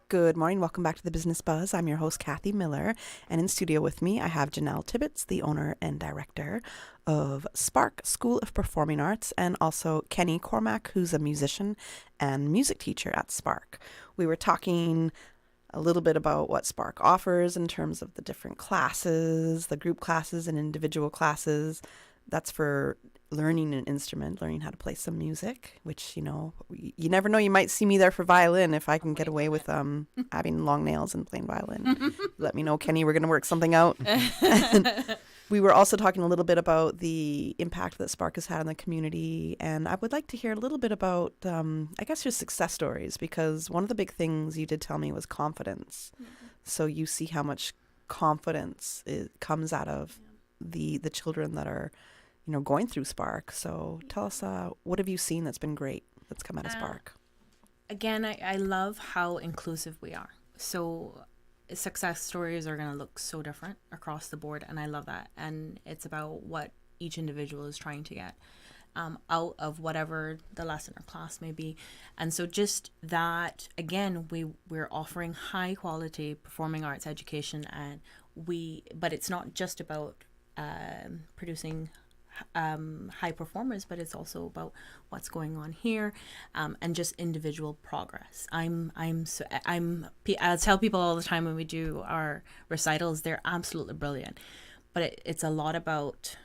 S2: Good morning. Welcome back to the Business Buzz. I'm your host, Kathy Miller. And in studio with me, I have Janelle Tibbetts, the owner and director of Spark School of Performing Arts, and also Kenny Cormack, who's a musician and music teacher at Spark. We were talking a little bit about what Spark offers in terms of the different classes, the group classes and individual classes. That's for learning an instrument, learning how to play some music, which, you know, you never know. You might see me there for violin if I can get away with having long nails and playing violin. Let me know, Kenny. We're going to work something out. We were also talking a little bit about the impact that Spark has had on the community, and I would like to hear a little bit about, I guess, your success stories, because one of the big things you did tell me was confidence. Mm-hmm. So you see how much confidence comes out of the children that are, you know, going through Spark. So tell us, what have you seen that's been great that's come out of Spark?
S3: Again, I love how inclusive we are. So success stories are going to look so different across the board, and I love that. And it's about what each individual is trying to get out of whatever the lesson or class may be. And so just that, again, we're offering high quality performing arts education, and but it's not just about producing high performers, but it's also about what's going on here, and just individual progress. I tell people all the time when we do our recitals, they're absolutely brilliant, but it's a lot about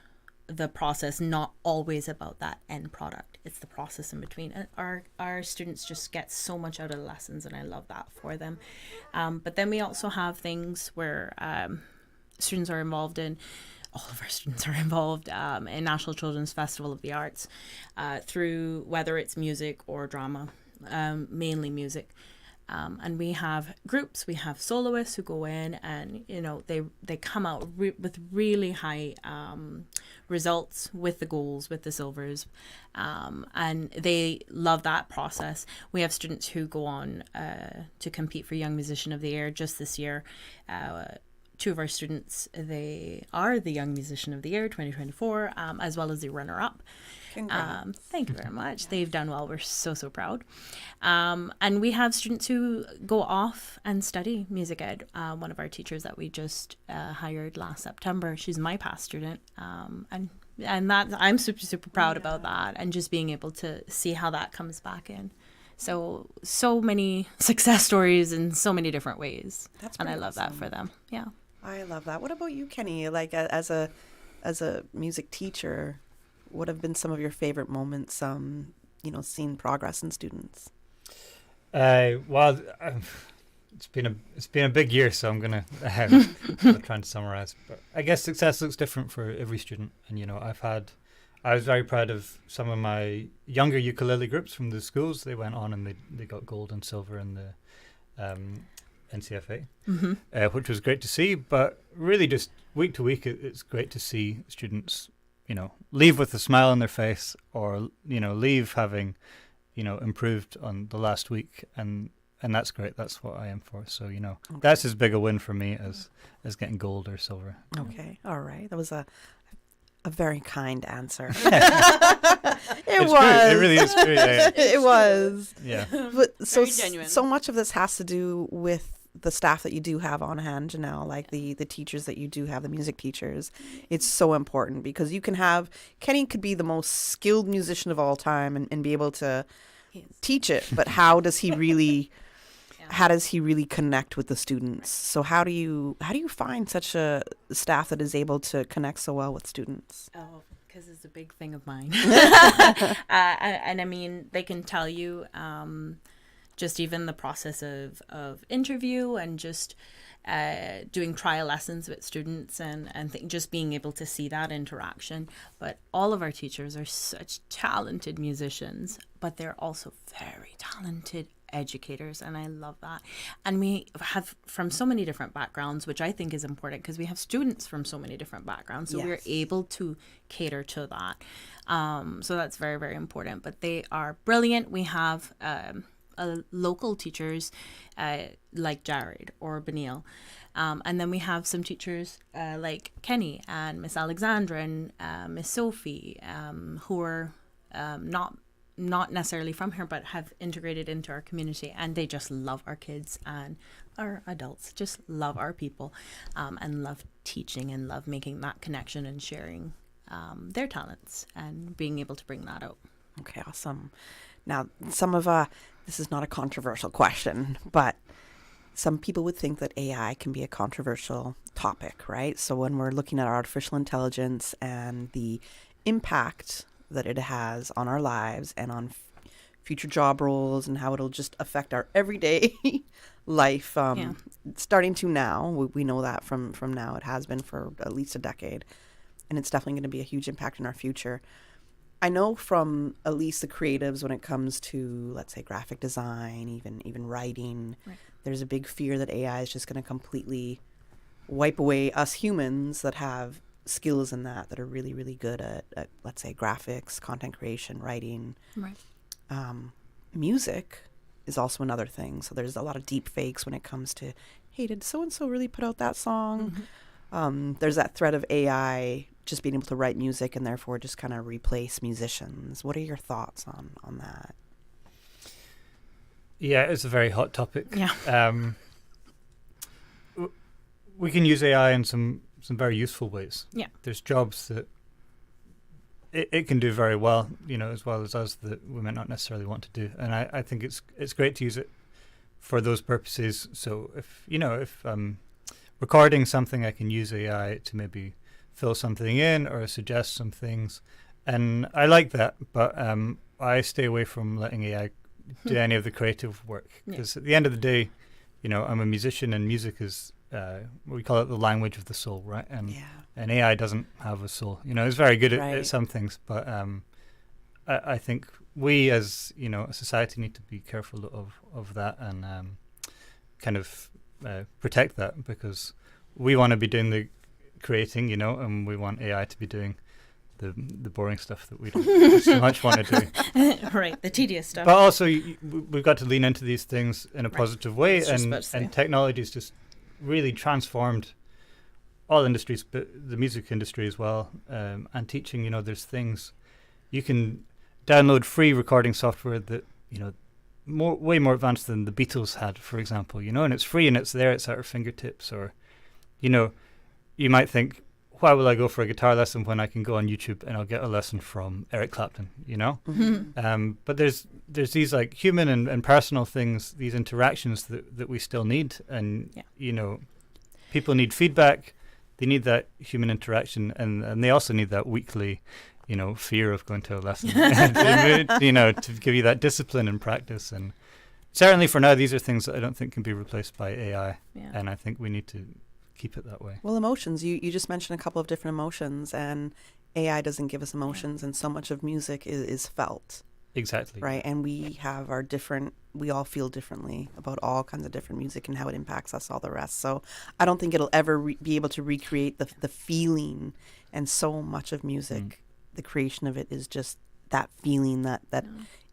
S3: the process, not always about that end product. It's the process in between, and our students just get so much out of the lessons, and I love that for them. But then we also have things where students are involved in. All of our students are involved in National Children's Festival of the Arts through whether it's music or drama, mainly music. And we have groups, we have soloists who go in and, you know, they come out with really high results with the golds, with the silvers, and they love that process. We have students who go on to compete for Young Musician of the Year just this year. Two of our students, they are the Young Musician of the Year 2024, as well as the runner-up. Thank you very much. They've done well. We're so proud. And we have students who go off and study music ed. One of our teachers that we just hired last September, she's my past student. And that I'm super proud about that, and just being able to see how that comes back in. So many success stories in so many different ways. And I love that for them. Yeah.
S2: I love that. What about you, Kenny? Like as a music teacher, what have been some of your favorite moments, seeing progress in students?
S21: Well, it's been a big year, so I'm gonna try and summarize. But I guess success looks different for every student, and I was very proud of some of my younger ukulele groups from the schools. They went on and they got gold and silver in the NCFA, which was great to see. But really, just week to week, it's great to see students, leave with a smile on their face, or leave having, improved on the last week, and that's great. That's what I am for. So okay. That's as big a win for me as getting gold or silver.
S2: Okay, all right. That was a very kind answer.
S21: It was. True. It really is true. Yeah.
S2: It was.
S21: Yeah.
S2: But
S3: very genuine.
S2: So much of this has to do with the staff that you do have on hand, Janelle, like the teachers that you do have, the music teachers. It's so important because Kenny could be the most skilled musician of all time and be able to teach it, but how does he really how does he really connect with the students? So how do you find such a staff that is able to connect so well with students?
S3: Oh, because it's a big thing of mine. And I mean, they can tell you just even the process of interview and just doing trial lessons with students and just being able to see that interaction. But all of our teachers are such talented musicians, but they're also very talented educators, and I love that. And we have from so many different backgrounds, which I think is important because we have students from so many different backgrounds, so
S2: Yes.
S3: we're able to cater to that. So that's very, very important. But they are brilliant. We have local teachers like Jared or Benil. And then we have some teachers like Kenny and Miss Alexandra and Miss Sophie who are not necessarily from here, but have integrated into our community, and they just love our kids and our adults, just love our people, and love teaching and love making that connection and sharing their talents and being able to bring that out.
S2: Okay, awesome. Now, some of this is not a controversial question, but some people would think that AI can be a controversial topic, right? So when we're looking at artificial intelligence and the impact that it has on our lives and on future job roles and how it'll just affect our everyday life, starting to now, we know that from now, it has been for at least a decade, and it's definitely going to be a huge impact in our future. I know from at least the creatives when it comes to, let's say, graphic design, even writing, right. There's a big fear that AI is just going to completely wipe away us humans that have skills in that are really, really good at let's say, graphics, content creation, writing.
S3: Right.
S2: Music is also another thing. So there's a lot of deep fakes when it comes to, hey, did so-and-so really put out that song? Mm-hmm. There's that threat of AI just being able to write music and therefore just kind of replace musicians. What are your thoughts on that?
S21: Yeah, it's a very hot topic.
S3: Yeah.
S21: We can use AI in some very useful ways.
S3: Yeah.
S21: There's jobs that it can do very well, as well as us, that we might not necessarily want to do. And I think it's great to use it for those purposes. So if I'm recording something, I can use AI to maybe fill something in or suggest some things. And I like that, but I stay away from letting AI do any of the creative work. Because at the end of the day, I'm a musician, and music is we call it the language of the soul, right? And AI doesn't have a soul. It's very good at some things, but I think we as a society need to be careful of that and kind of protect that, because we want to be doing the creating, and we want AI to be doing the boring stuff that we don't so much want to do.
S3: Right, the tedious stuff.
S21: But also, we've got to lean into these things in a positive way, and technology has just really transformed all industries, but the music industry as well, and teaching. There's things you can download free recording software that way more advanced than the Beatles had, for example. And it's free and it's there, it's at our fingertips. Or you might think, why will I go for a guitar lesson when I can go on YouTube and I'll get a lesson from Eric Clapton, Mm-hmm. But there's these like human and personal things, these interactions that we still need. And, people need feedback. They need that human interaction. And they also need that weekly, fear of going to a lesson, to give you that discipline and practice. And certainly for now, these are things that I don't think can be replaced by AI. Yeah. And I think we need to keep it that way.
S2: Well, emotions, you just mentioned a couple of different emotions, and AI doesn't give us emotions, and so much of music is felt.
S21: Exactly.
S2: Right, and we have we all feel differently about all kinds of different music and how it impacts us, all the rest. So I don't think it'll ever be able to recreate the feeling, and so much of music, the creation of it is just that feeling that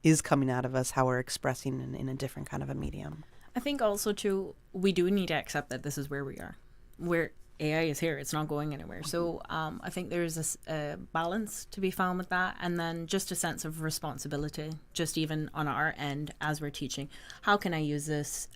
S2: is coming out of us, how we're expressing in a different kind of a medium.
S3: I think also too, we do need to accept that this is where we are. Where AI is here, it's not going anywhere. So I think there's a balance to be found with that, and then just a sense of responsibility, just even on our end as we're teaching. How can I use this?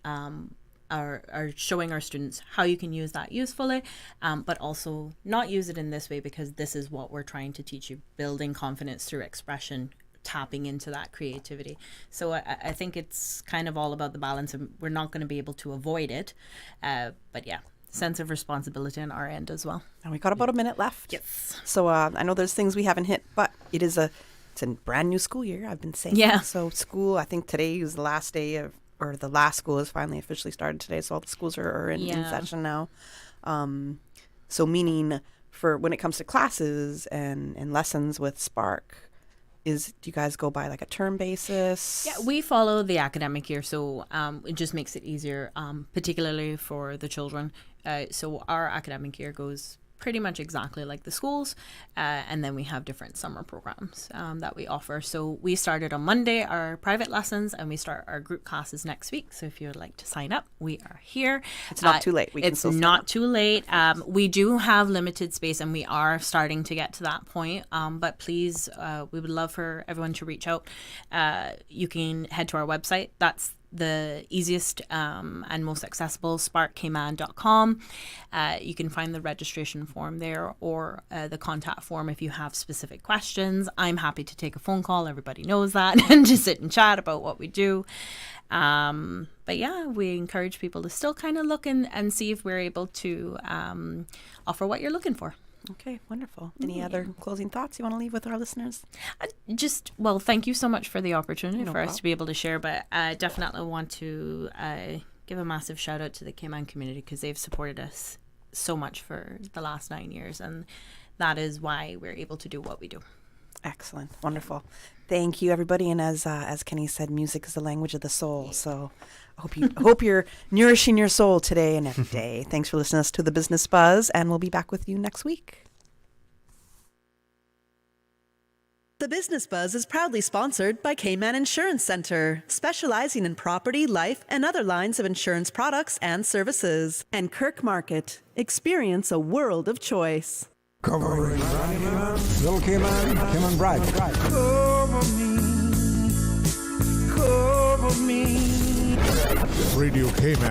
S3: Are showing our students how you can use that usefully, but also not use it in this way, because this is what we're trying to teach you: building confidence through expression, tapping into that creativity. So I think it's kind of all about the balance, and we're not going to be able to avoid it. But yeah, sense of responsibility on our end as well.
S2: And we got about a minute left.
S3: Yes.
S2: So I know there's things we haven't hit, but it's a brand new school year, I've been saying.
S3: Yeah.
S2: So school, I think today is the last day or the last school has finally officially started today. So all the schools are in session now. So meaning for when it comes to classes and lessons with Spark, do you guys go by like a term basis?
S3: Yeah, we follow the academic year, so it just makes it easier, particularly for the children. So our academic year goes pretty much exactly like the schools, and then we have different summer programs that we offer. So we started on Monday our private lessons, and we start our group classes next week. So if you would like to sign up, we are here.
S2: It's not too late.
S3: It's not too late. We do have limited space, and we are starting to get to that point. But please, we would love for everyone to reach out. You can head to our website. That's the easiest and most accessible, sparkkman.com. You can find the registration form there, or the contact form if you have specific questions. I'm happy to take a phone call. Everybody knows that. And just sit and chat about what we do. But yeah, we encourage people to still kind of look and see if we're able to offer what you're looking for.
S2: Okay, wonderful. Any other closing thoughts you want to leave with our listeners?
S3: Well, thank you so much for the opportunity for us to be able to share, but I definitely want to give a massive shout out to the Cayman community, because they've supported us so much for the last 9 years, and that is why we're able to do what we do.
S2: Excellent. Wonderful. Thank you, everybody. And as Kenny said, music is the language of the soul. So I hope you're nourishing your soul today and every day. Thanks for listening to The Business Buzz, and we'll be back with you next week. The Business Buzz is proudly sponsored by Cayman Insurance Center, specializing in property, life, and other lines of insurance products and services. And Kirk Market. Experience a world of choice.
S11: Covering Little Cayman, Cayman Bride.
S1: Radio Cayman.